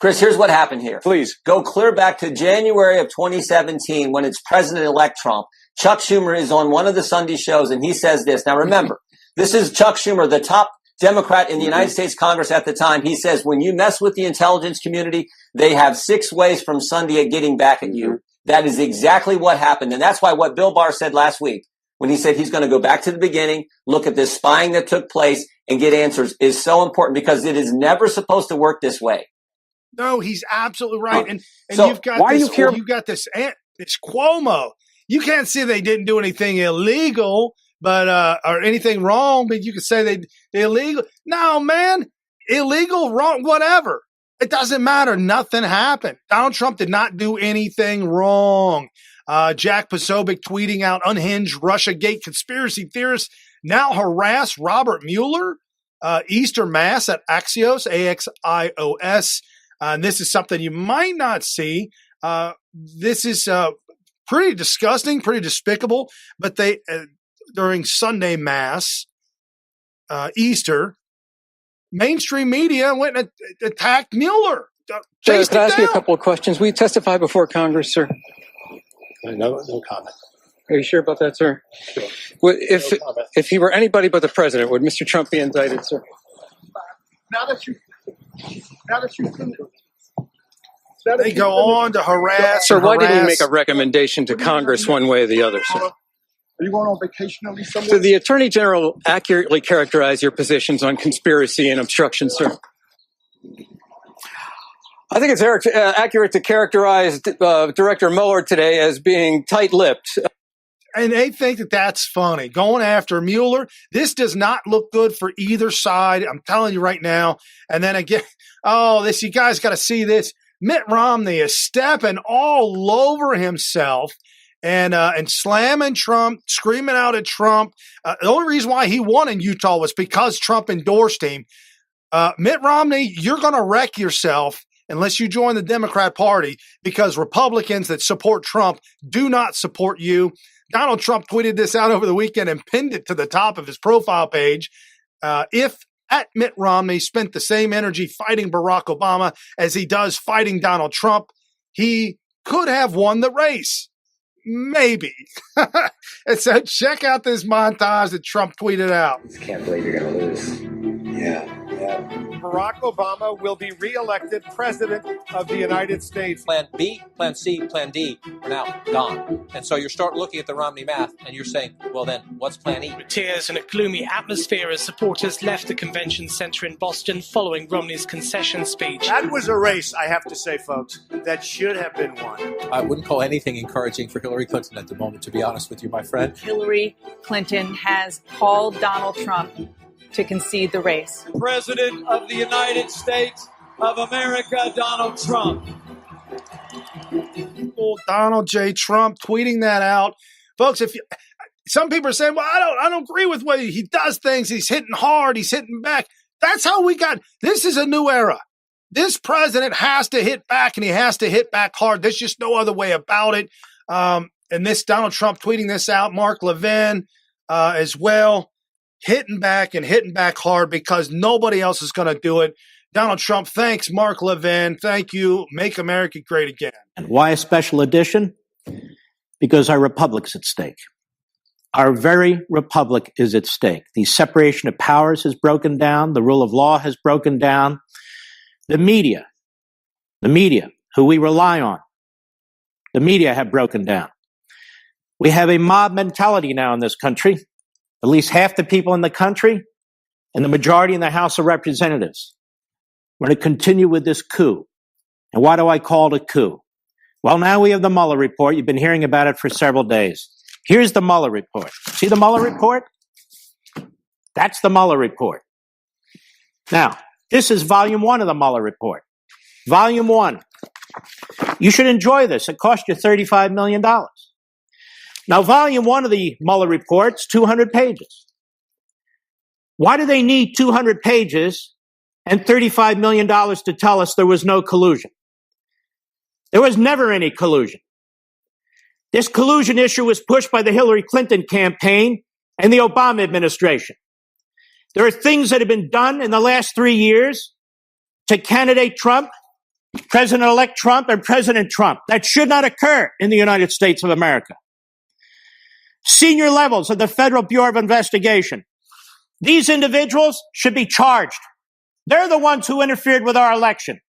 S20: Chris, here's what happened here.
S21: Please.
S20: Go clear back to January of 2017 when it's President-elect Trump. Chuck Schumer is on one of the Sunday shows and he says this. Now remember, this is Chuck Schumer, the top Democrat in the United States Congress at the time. He says, when you mess with the intelligence community, they have 6 ways from Sunday at getting back at you. That is exactly what happened. And that's why what Bill Barr said last week, when he said he's going to go back to the beginning, look at this spying that took place and get answers, is so important because it is never supposed to work this way.
S2: No, he's absolutely right. And so you've got you've got this Cuomo. You can't say they didn't do anything illegal, but or anything wrong, but you could say they illegal. No, man, illegal, wrong, whatever. It doesn't matter. Nothing happened. Donald Trump did not do anything wrong. Jack Posobiec tweeting out unhinged Russiagate conspiracy theorists now harass Robert Mueller. Easter Mass at Axios, AXIOS. And this is something you might not see. This is pretty disgusting, pretty despicable. But they during Sunday Mass, Easter, mainstream media went and attacked Mueller.
S1: Could I ask you a couple of questions? Will you testify before Congress, sir?
S5: No comment.
S1: Are you sure about that, sir?
S5: Sure.
S1: Well, if he were anybody but the president, would Mr. Trump be indicted, sir?
S2: They go on to harass.
S1: Sir, why didn't he make a recommendation to Congress one way or the other, sir?
S22: Are you going on vacation at least somewhere?
S1: So the Attorney General accurately characterized your positions on conspiracy and obstruction, sir? I think it's accurate to characterize Director Mueller today as being tight-lipped.
S2: And they think that that's funny. Going after Mueller, this does not look good for either side. I'm telling you right now. And then again, you guys got to see this. Mitt Romney is stepping all over himself and slamming Trump, screaming out at Trump. The only reason why he won in Utah was because Trump endorsed him. Mitt Romney, you're going to wreck yourself unless you join the Democrat Party, because Republicans that support Trump do not support you. Donald Trump tweeted this out over the weekend and pinned it to the top of his profile page. If at Mitt Romney spent the same energy fighting Barack Obama as he does fighting Donald Trump, he could have won the race. Maybe. And so check out this montage that Trump tweeted out.
S4: Can't believe you're going to lose. Yeah.
S23: Barack Obama will be reelected president of the United States.
S24: Plan B, Plan C, Plan D are now gone. And so you start looking at the Romney math and you're saying, well then, what's Plan E?
S25: With tears and a gloomy atmosphere as supporters left the convention center in Boston following Romney's concession speech.
S23: That was a race, I have to say, folks, that should have been won.
S24: I wouldn't call anything encouraging for Hillary Clinton at the moment, to be honest with you, my friend.
S26: Hillary Clinton has called Donald Trump to concede the race.
S23: President of the United States of America, Donald Trump.
S2: Donald J. Trump tweeting that out. Folks, some people are saying, well, I don't agree with what he does things. He's hitting hard. He's hitting back. That's how this is a new era. This president has to hit back, and he has to hit back hard. There's just no other way about it. And this Donald Trump tweeting this out, Mark Levin as well. Hitting back hard because nobody else is going to do it. Donald Trump, thanks, Mark Levin. Thank you. Make America great again.
S27: And why a special edition? Because our republic's at stake. Our very republic is at stake. The separation of powers has broken down. The rule of law has broken down. The media, who we rely on, the media have broken down. We have a mob mentality now in this country. At least half the people in the country and the majority in the House of Representatives. We're going to continue with this coup. And why do I call it a coup? Well, now we have the Mueller report. You've been hearing about it for several days. Here's the Mueller report. See the Mueller report? That's the Mueller report. Now, this is volume 1 of the Mueller report. Volume 1. You should enjoy this. It cost you $35 million. Now, volume 1 of the Mueller report's 200 pages. Why do they need 200 pages and $35 million to tell us there was no collusion? There was never any collusion. This collusion issue was pushed by the Hillary Clinton campaign and the Obama administration. There are things that have been done in the last 3 years to candidate Trump, President-elect Trump, and President Trump that should not occur in the United States of America. Senior levels of the Federal Bureau of Investigation. These individuals should be charged. They're the ones who interfered with our election,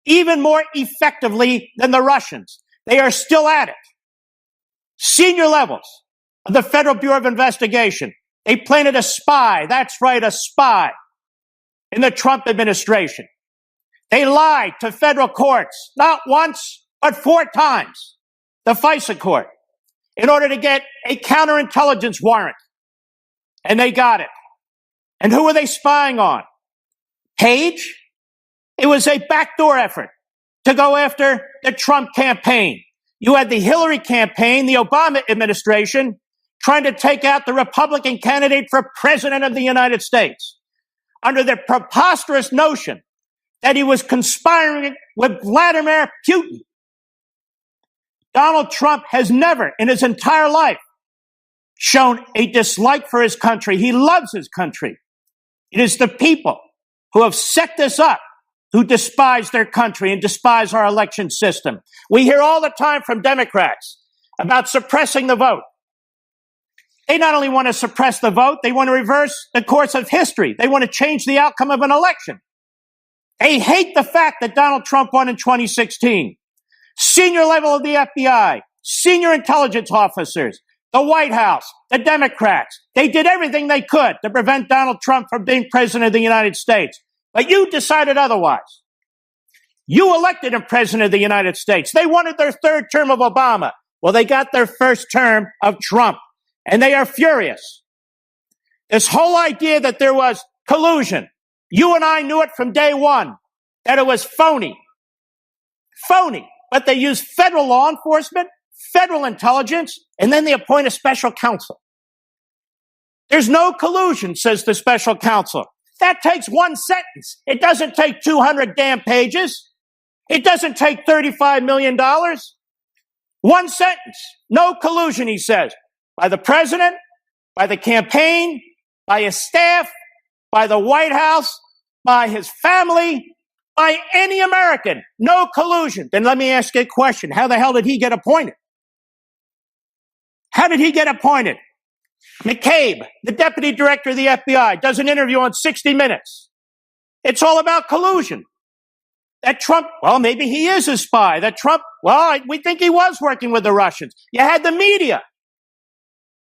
S27: even more effectively than the Russians. They are still at it. Senior levels of the Federal Bureau of Investigation. They planted a spy. That's right, a spy in the Trump administration. They lied to federal courts, not once, but 4 times. The FISA court, in order to get a counterintelligence warrant. And they got it. And who were they spying on? Page? It was a backdoor effort to go after the Trump campaign. You had the Hillary campaign, the Obama administration, trying to take out the Republican candidate for president of the United States under the preposterous notion that he was conspiring with Vladimir Putin. Donald Trump has never in his entire life shown a dislike for his country. He loves his country. It is the people who have set this up, who despise their country and despise our election system. We hear all the time from Democrats about suppressing the vote. They not only want to suppress the vote, they want to reverse the course of history. They want to change the outcome of an election. They hate the fact that Donald Trump won in 2016. Senior level of the FBI, senior intelligence officers, the White House, the Democrats, they did everything they could to prevent Donald Trump from being president of the United States. But you decided otherwise. You elected him president of the United States. They wanted their third term of Obama. Well, they got their first term of Trump, and they are furious. This whole idea that there was collusion, you and I knew it from day one, that it was phony. Phony. But they use federal law enforcement, federal intelligence, and then they appoint a special counsel. There's no collusion, says the special counsel. That takes one sentence. It doesn't take 200 damn pages. It doesn't take $35 million. One sentence. No collusion, he says, by the president, by the campaign, by his staff, by the White House, by his family, by any American. No collusion. Then let me ask you a question. How the hell did he get appointed? How did he get appointed? McCabe, the deputy director of the FBI, does an interview on 60 Minutes. It's all about collusion. That Trump, well, maybe he is a spy. That Trump, well, we think he was working with the Russians. You had the media.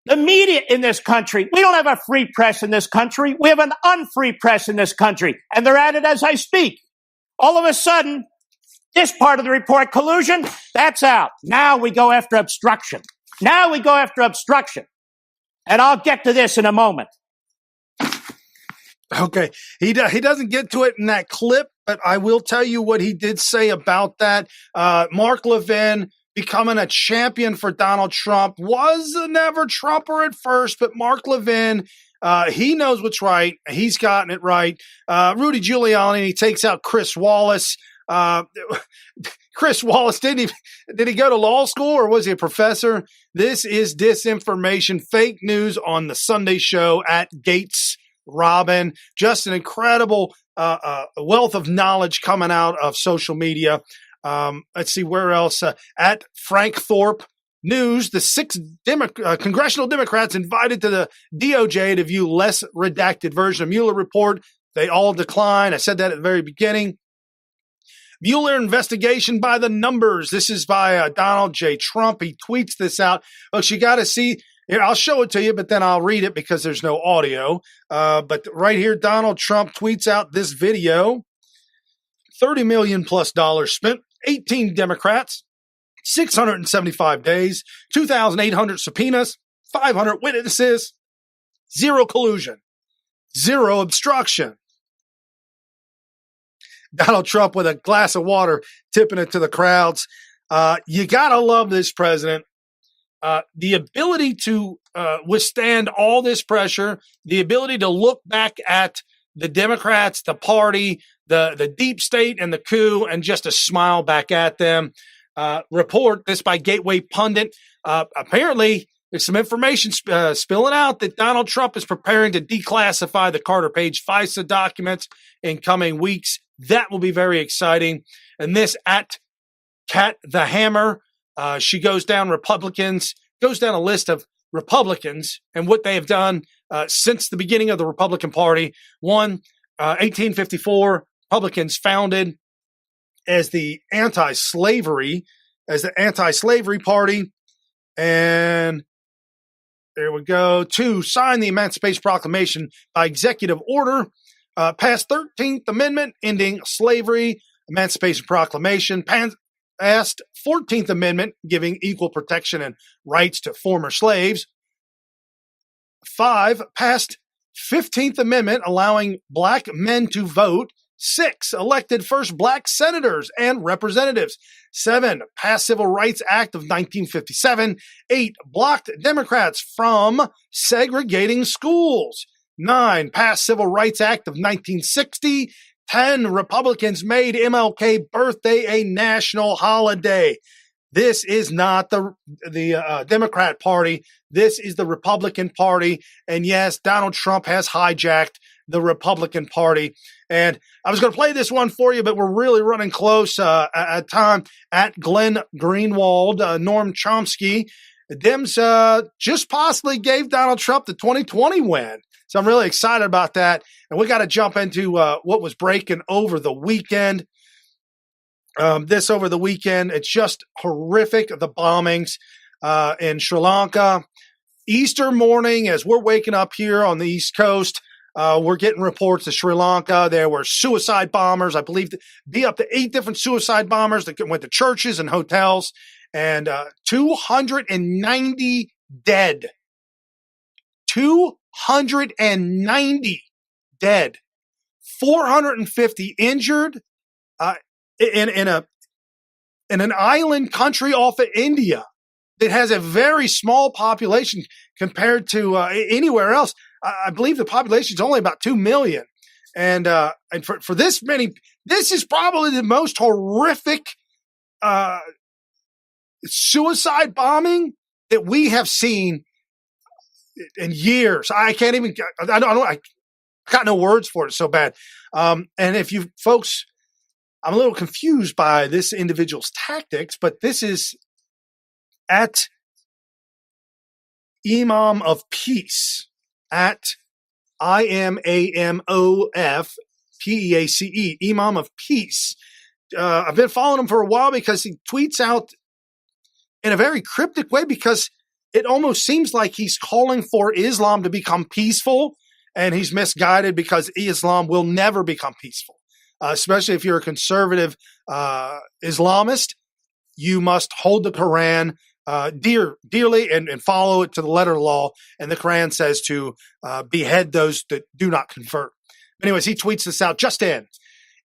S27: The media in this country. We don't have a free press in this country. We have an unfree press in this country. And they're at it as I speak. All of a sudden, this part of the report, collusion, that's out. Now we go after obstruction. And I'll get to this in a moment.
S2: Okay. He doesn't get to it in that clip, but I will tell you what he did say about that. Mark Levin becoming a champion for Donald Trump, was a never Trumper at first, but Mark Levin, he knows what's right. He's gotten it right. Rudy Giuliani, he takes out Chris Wallace. Chris Wallace, did he go to law school or was he a professor? This is disinformation, fake news on the Sunday show at Gates Robin. Just an incredible wealth of knowledge coming out of social media. Let's see where else. At Frank Thorpe News, the 6 congressional Democrats invited to the DOJ to view less redacted version of Mueller report. They all declined. I said that at the very beginning. Mueller investigation by the numbers. This is by Donald J. Trump. He tweets this out. Folks, you got to see. Here, I'll show it to you, but then I'll read it because there's no audio. But right here, Donald Trump tweets out this video. $30 million plus spent. 18 Democrats. 675 days. 2,800 subpoenas. 500 witnesses. 0 collusion. 0 obstruction. Donald Trump with a glass of water, tipping it to the crowds. You got to love this president. The ability to withstand all this pressure, the ability to look back at the Democrats, the party, the deep state and the coup, and just to smile back at them. Report this by Gateway Pundit. Apparently, there's some information spilling out that Donald Trump is preparing to declassify the Carter Page FISA documents in coming weeks. That will be very exciting. And this at Kat the Hammer, she goes down a list of Republicans and what they have done since the beginning of the Republican Party. 1854, Republicans founded as the anti-slavery party. And there we go. 2, sign the Emancipation Proclamation by executive order. Passed 13th Amendment, ending slavery, Emancipation Proclamation. Passed 14th Amendment, giving equal protection and rights to former slaves. 5, passed 15th Amendment, allowing black men to vote. 6, elected first black senators and representatives. 7, passed Civil Rights Act of 1957. 8, blocked Democrats from segregating schools. 9, passed Civil Rights Act of 1960. 10, Republicans made MLK birthday a national holiday. This is not the Democrat Party. This is the Republican Party. And yes, Donald Trump has hijacked the Republican Party. And I was going to play this one for you, but we're really running close at time. At Glenn Greenwald, Norm Chomsky, the Dems just possibly gave Donald Trump the 2020 win. So I'm really excited about that. And we got to jump into what was breaking over the weekend. Over the weekend, it's just horrific, the bombings in Sri Lanka. Easter morning, as we're waking up here on the East Coast, we're getting reports of Sri Lanka. There were suicide bombers. I believe be up to 8 different suicide bombers that went to churches and hotels, and 290 dead. 290 dead. 450 injured. In an island country off of India that has a very small population compared to anywhere else. I believe the population is only about 2 million. And for this many, this is probably the most horrific suicide bombing that we have seen in years. I got no words for it. It's so bad. And if you folks, I'm a little confused by this individual's tactics, but this is at Imam of Peace, at IMAMOFPEACE, Imam of Peace. I've been following him for a while because he tweets out in a very cryptic way, because it almost seems like he's calling for Islam to become peaceful, and he's misguided, because Islam will never become peaceful. Especially if you're a conservative Islamist, you must hold the Quran dearly and follow it to the letter of the law. And the Quran says to behead those that do not convert. Anyways, he tweets this out just in.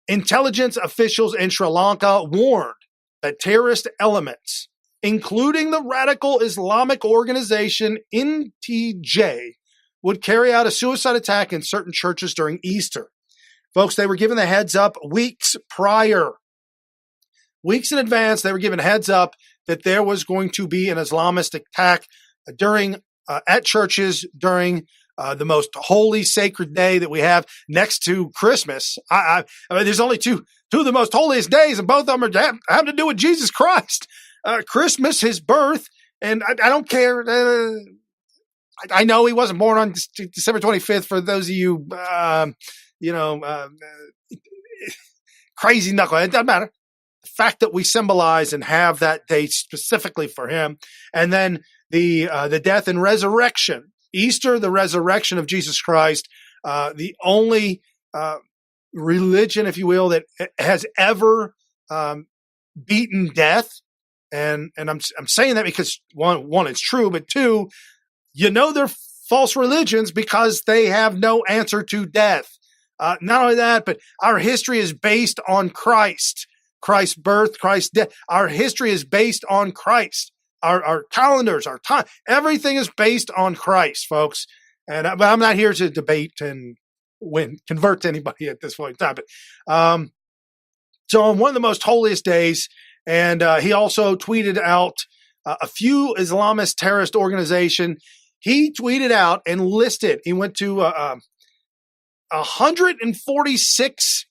S2: Intelligence officials in Sri Lanka warned that terrorist elements, including the radical Islamic organization NTJ, would carry out a suicide attack in certain churches during Easter. Folks, they were given the heads up weeks prior. Weeks in advance, they were given heads up that there was going to be an Islamist attack at churches during the most holy, sacred day that we have next to Christmas. I mean, there's only two of the most holiest days, and both of them have to do with Jesus Christ. Christmas, his birth, and I don't care. I know he wasn't born on December 25th for those of you crazy knucklehead. It doesn't matter. The fact that we symbolize and have that day specifically for him, and then the death and resurrection, Easter, the resurrection of Jesus Christ, the only religion, if you will, that has ever beaten death. And I'm saying that because one, it's true, but two, they're false religions because they have no answer to death. Not only that, but our history is based on Christ's birth, Christ's death. Our history is based on Christ. Our calendars, our time, everything is based on Christ, folks. But I'm not here to debate and convert anybody at this point in time. But so on one of the most holiest days, and he also tweeted out a few Islamist terrorist organization. He tweeted out and listed. He went to 146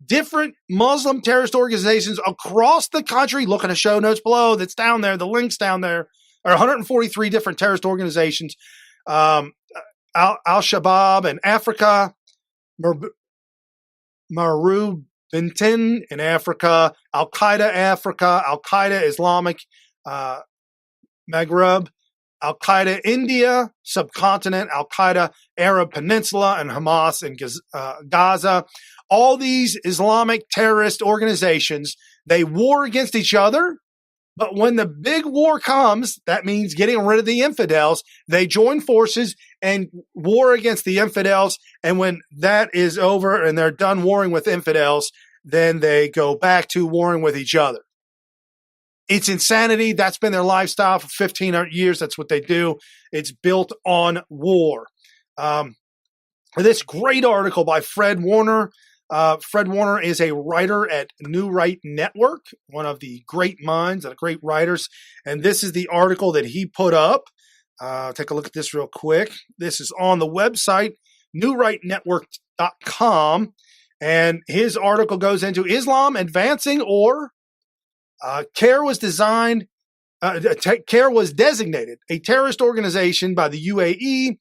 S2: different Muslim terrorist organizations across the country. Look at the show notes below. That's down there. The link's down there. There are 143 different terrorist organizations. Al-Shabab in Africa, Murabitun in Africa, Al-Qeada Africa, Al-Qeada Islamic Maghreb, Al-Qaeda India, subcontinent, Al-Qaeda Arab Peninsula, and Hamas in Gaza. All these Islamic terrorist organizations, they war against each other, but when the big war comes, that means getting rid of the infidels. They join forces and war against the infidels, and when that is over and they're done warring with infidels, then they go back to warring with each other. It's insanity. That's been their lifestyle for 1,500 years. That's what they do. It's built on war. This great article by Fred Warner. Fred Warner is a writer at New Right Network, one of the great minds and great writers. And this is the article that he put up. Take a look at this real quick. This is on the website, newrightnetwork.com. And his article goes into Islam advancing or CARE was designated a terrorist organization by the UAE.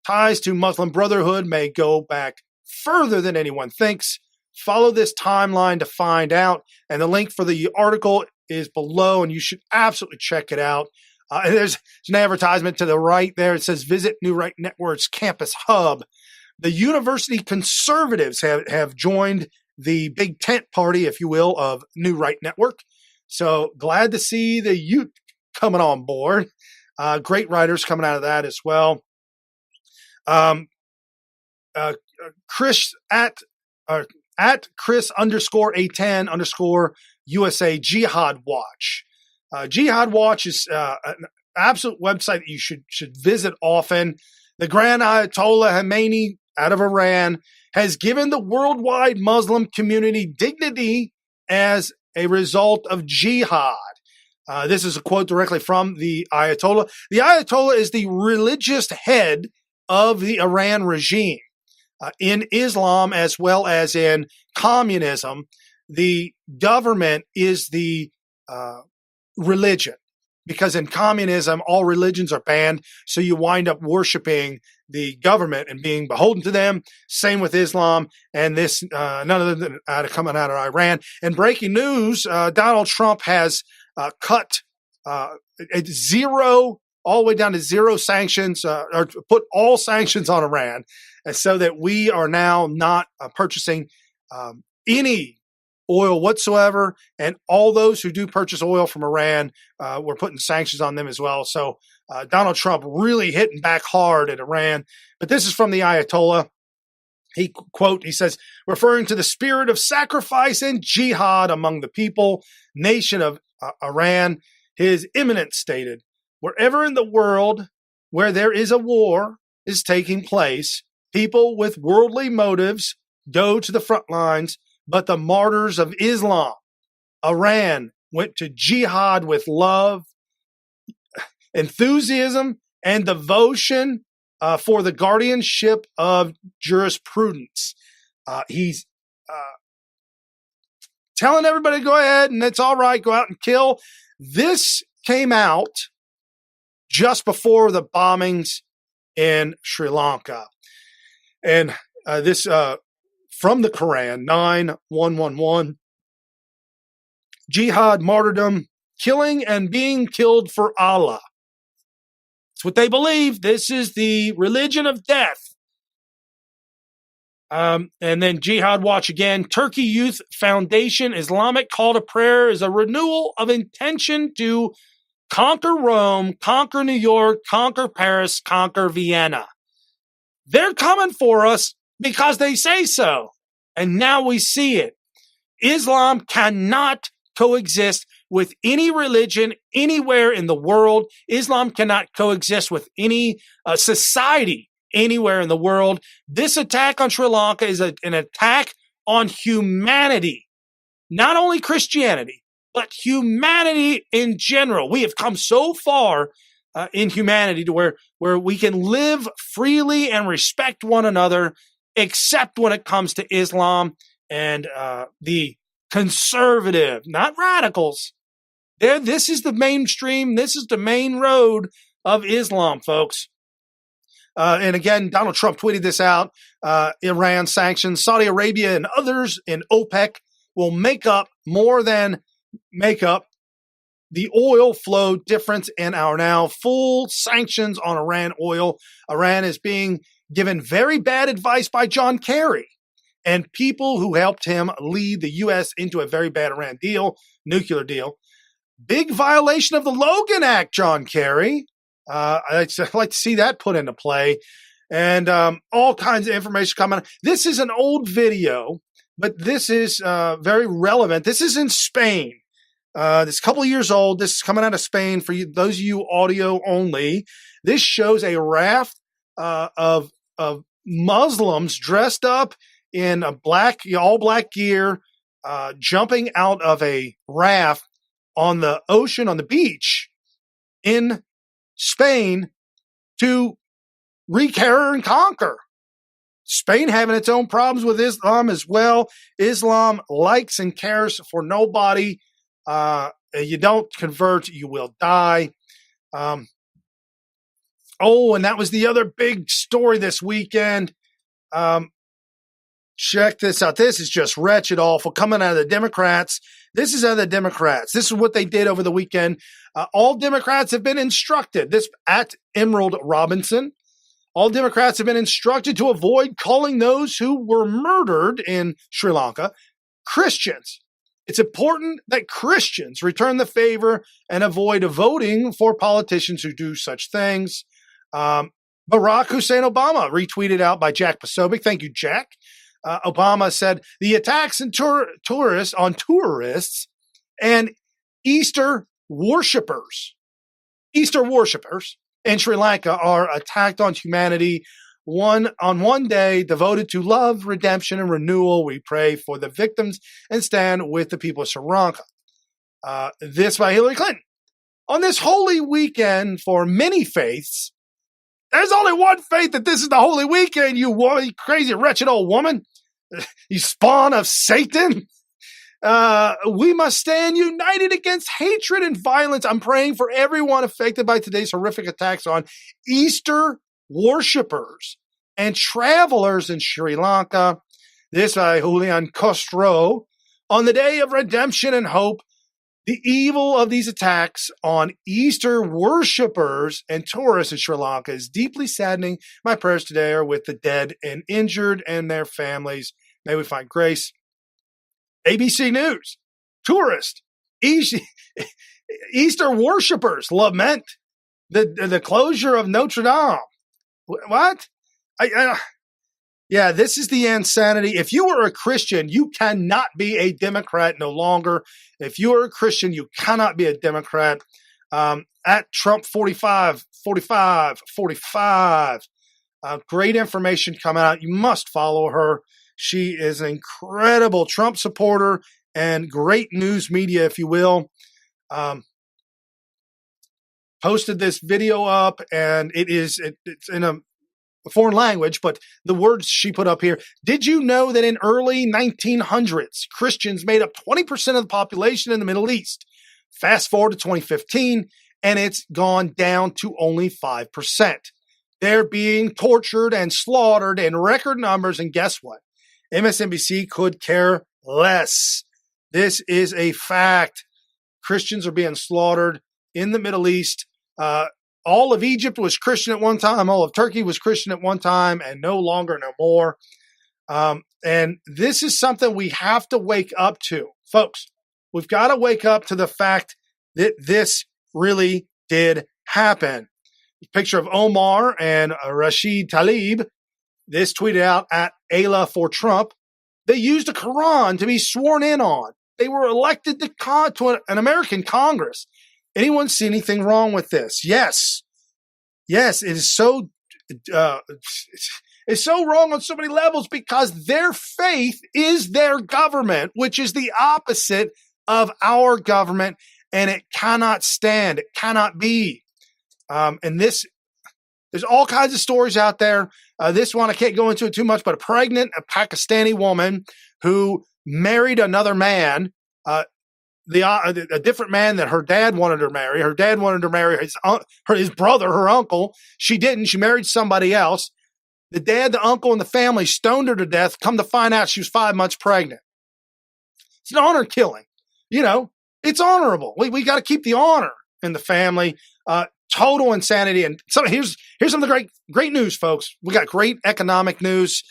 S2: Ties to Muslim Brotherhood may go back further than anyone thinks. Follow this timeline to find out. And the link for the article is below, and you should absolutely check it out. And there's an advertisement to the right there. It says, visit New Right Network's campus hub. The university conservatives have joined the big tent party, if you will, of New Right Network. So glad to see the youth coming on board. Great writers coming out of that as well. Chris at Chris _A10 _USA Jihad Watch. Jihad Watch is an absolute website that you should visit often. The Grand Ayatollah Khomeini out of Iran has given the worldwide Muslim community dignity as a result of jihad. This is a quote directly from the Ayatollah. The Ayatollah is the religious head of the Iran regime. In Islam as well as in communism, the government is the religion, because in communism, all religions are banned. So you wind up worshiping the government and being beholden to them. Same with Islam. And this, none other than coming out of Iran. And breaking news, Donald Trump has cut zero, all the way down to zero sanctions, or put all sanctions on Iran, so that we are now not purchasing any oil whatsoever. And all those who do purchase oil from Iran, we're putting sanctions on them as well. So Donald Trump really hitting back hard at Iran. But this is from the Ayatollah. He says, referring to the spirit of sacrifice and jihad among the people, nation of Iran, His Eminence stated, wherever in the world where there is a war is taking place, people with worldly motives go to the front lines, but the martyrs of Islam, Iran, went to jihad with love, enthusiasm, and devotion for the guardianship of jurisprudence. He's telling everybody to go ahead and it's all right, go out and kill. This came out just before the bombings in Sri Lanka. And this from the Quran, 9:111, jihad, martyrdom, killing and being killed for Allah. It's what they believe. This is the religion of death. And then Jihad Watch again. Turkey Youth Foundation Islamic call to prayer is a renewal of intention to conquer Rome, conquer New York, conquer Paris, conquer Vienna. They're coming for us because they say so. And now we see it. Islam cannot coexist with any religion anywhere in the world. Islam cannot coexist with any society anywhere in the world. This attack on Sri Lanka is an attack on humanity, not only Christianity, but humanity in general. We have come so far in humanity to where we can live freely and respect one another, except when it comes to Islam and the conservative, not radicals. This is the mainstream. This is the main road of Islam, folks. And again, Donald Trump tweeted this out. Iran sanctions, Saudi Arabia and others in OPEC will make up the oil flow difference in our now full sanctions on Iran oil. Iran is being given very bad advice by John Kerry and people who helped him lead the U.S. into a very bad Iran deal, nuclear deal. Big violation of the Logan Act, John Kerry. I'd like to see that put into play. And all kinds of information coming. This is an old video, but this is very relevant. This is in Spain. This is a couple of years old. This is coming out of Spain for you, those of you audio only. This shows a raft of Muslims dressed up in a all black gear, jumping out of a raft on the ocean, on the beach in Spain to wreak terror and conquer. Spain having its own problems with Islam as well. Islam likes and cares for nobody. You don't convert, you will die. And that was the other big story this weekend. Check this out. This is just wretched, awful, coming out of the Democrats. This is out of the Democrats. This is what they did over the weekend. All Democrats have been instructed, this at Emerald Robinson, all Democrats have been instructed to avoid calling those who were murdered in Sri Lanka Christians. It's important that Christians return the favor and avoid voting for politicians who do such things. Barack Hussein Obama, retweeted out by Jack Posobiec. Thank you, Jack. Obama said the attacks on tourists and Easter worshippers in Sri Lanka are attacked on humanity. On one day devoted to love, redemption, and renewal, we pray for the victims and stand with the people of Sri Lanka. This by Hillary Clinton. On this holy weekend for many faiths, there's only one faith that this is the holy weekend, you crazy, wretched old woman. You spawn of Satan. We must stand united against hatred and violence. I'm praying for everyone affected by today's horrific attacks on Easter worshippers and travelers in Sri Lanka. This by Julian Costro. On the day of redemption and hope, the evil of these attacks on Easter worshippers and tourists in Sri Lanka is deeply saddening. My prayers today are with the dead and injured and their families. May we find grace. ABC News. Tourist. Easter worshippers lament the closure of Notre Dame. What? Yeah, this is the insanity. If you are a Christian, you cannot be a Democrat no longer. If you are a Christian, you cannot be a Democrat. At Trump 45. Great information coming out. You must follow her. She is an incredible Trump supporter and great news media, if you will. Posted this video up, and it's in a foreign language, but the words she put up here. Did you know that in early 1900s, Christians made up 20% of the population in the Middle East? Fast forward to 2015, and it's gone down to only 5%. They're being tortured and slaughtered in record numbers, and guess what? MSNBC could care less. This is a fact. Christians are being slaughtered in the Middle East. All of Egypt was Christian at one time. All of Turkey was Christian at one time, and no longer, no more. And this is something we have to wake up to. Folks, we've got to wake up to the fact that this really did happen. A picture of Omar and Rashid Tlaib. This tweeted out at Ayla for Trump. They used the Quran to be sworn in on. They were elected to an American Congress. Anyone see anything wrong with this? Yes. Yes, it is so it's so wrong on so many levels because their faith is their government, which is the opposite of our government, and it cannot stand. It cannot be. And this, there's all kinds of stories out there. This one, I can't go into it too much, but a Pakistani woman who married another man, a different man that her dad wanted her to marry. Her dad wanted her to marry his brother, her uncle. She didn't. She married somebody else. The dad, the uncle, and the family stoned her to death. Come to find out she was 5 months pregnant. It's an honor killing. You know, it's honorable. We got to keep the honor in the family. Total insanity. And so here's some of the great news, folks. We got great economic news.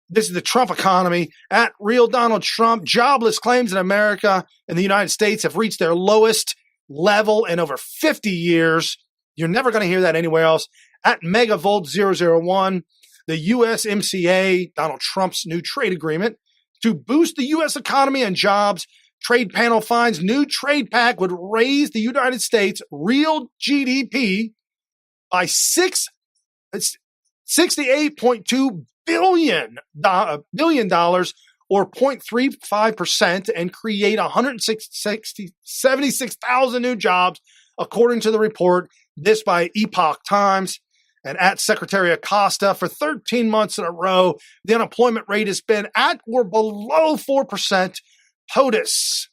S2: This is the Trump economy. At Real Donald Trump, jobless claims in America and the United States have reached their lowest level in over 50 years. You're never going to hear that anywhere else. At Megavolt001, the USMCA, Donald Trump's new trade agreement, to boost the U.S. economy and jobs. Trade panel finds new trade pact would raise the United States real GDP by $68.2 billion or 0.35% and create 76,000 new jobs, according to the report. This by Epoch Times. and at Secretary Acosta for 13 months in a row. The unemployment rate has been at or below 4%. POTUS.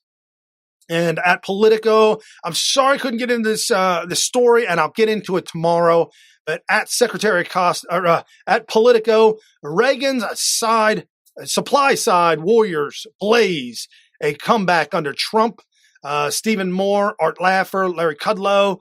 S2: And at Politico, I'm sorry I couldn't get into this story, and I'll get into it tomorrow. But at Secretary Acosta, at Politico, Reagan's supply side warriors blaze a comeback under Trump. Stephen Moore, Art Laffer, Larry Kudlow,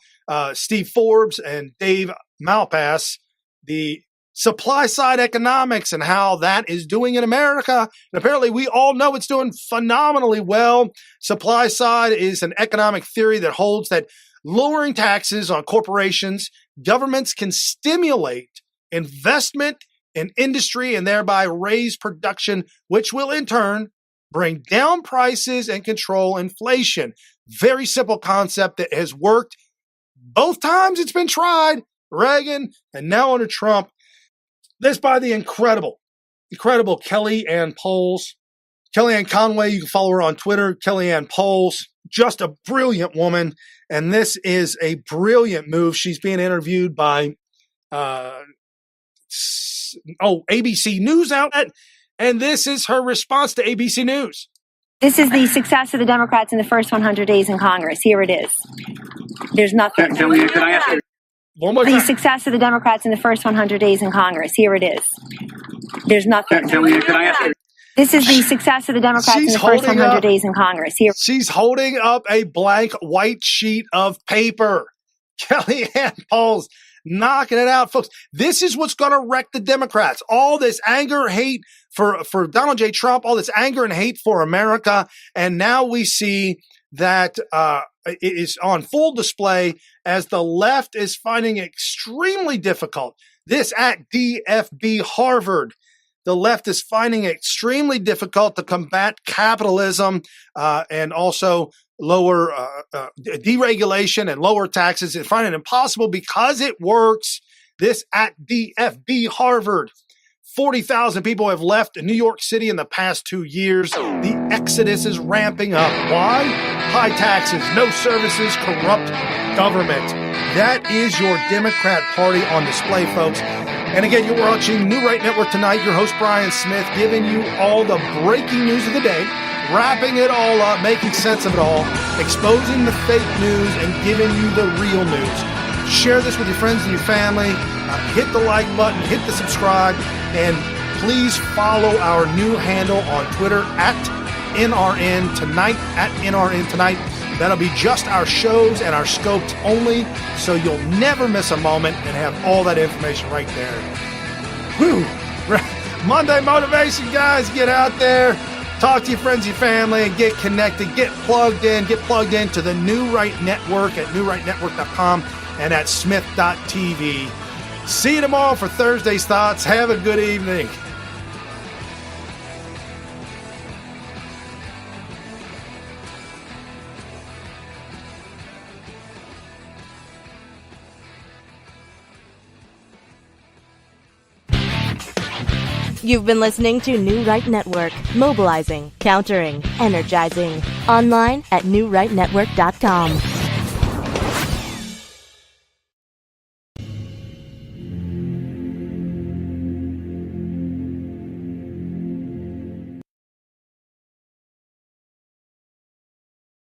S2: Steve Forbes, and Dave Malpass, the supply side economics and how that is doing in America. And apparently we all know it's doing phenomenally well. Supply side is an economic theory that holds that lowering taxes on corporations, governments can stimulate investment in industry and thereby raise production, which will in turn bring down prices and control inflation. Very simple concept that has worked both times it's been tried, Reagan and now under Trump. This by the incredible Kellyanne Poles. Kellyanne Conway, you can follow her on Twitter, Kellyanne Poles. Just a brilliant woman, and this is a brilliant move. She's being interviewed by ABC News outlet, and this is her response to ABC News.
S3: This is the success of the Democrats in the first 100 days in Congress. Here it is. There's nothing.
S21: Kellyanne, can I ask you?
S2: One more time.
S3: The success of the Democrats in the first 100 days in Congress. Here it is. There's nothing.
S21: Kellyanne, can I ask you?
S3: This is the success of the Democrats in the first 100 days in Congress. Here.
S2: She's holding up a blank white sheet of paper. Kellyanne Poles knocking it out, folks. This is what's going to wreck the Democrats. All this anger, hate for Donald J. Trump, all this anger and hate for America. And now we see that it is on full display as the left is finding it extremely difficult. This at DFB Harvard. The left is finding it extremely difficult to combat capitalism and also lower deregulation and lower taxes. It's finding it impossible because it works. This at DFB Harvard. 40,000 people have left New York City in the past 2 years. The exodus is ramping up. Why? High taxes, no services, corrupt government. That is your Democrat Party on display, folks. And again, you're watching New Right Network tonight. Your host, Brian Smith, giving you all the breaking news of the day, wrapping it all up, making sense of it all, exposing the fake news, and giving you the real news. Share this with your friends and your family. Hit the like button, hit the subscribe, and please follow our new handle on Twitter at NRN Tonight, at NRN Tonight. That'll be just our shows and our scopes only, so you'll never miss a moment and have all that information right there. Whew! Monday motivation, guys. Get out there, talk to your friends, your family, and get connected. Get plugged into the New Right Network at newrightnetwork.com and at smith.tv. See you tomorrow for Thursday's Thoughts. Have a good evening.
S7: You've been listening to New Right Network, mobilizing, countering, energizing. Online at newrightnetwork.com.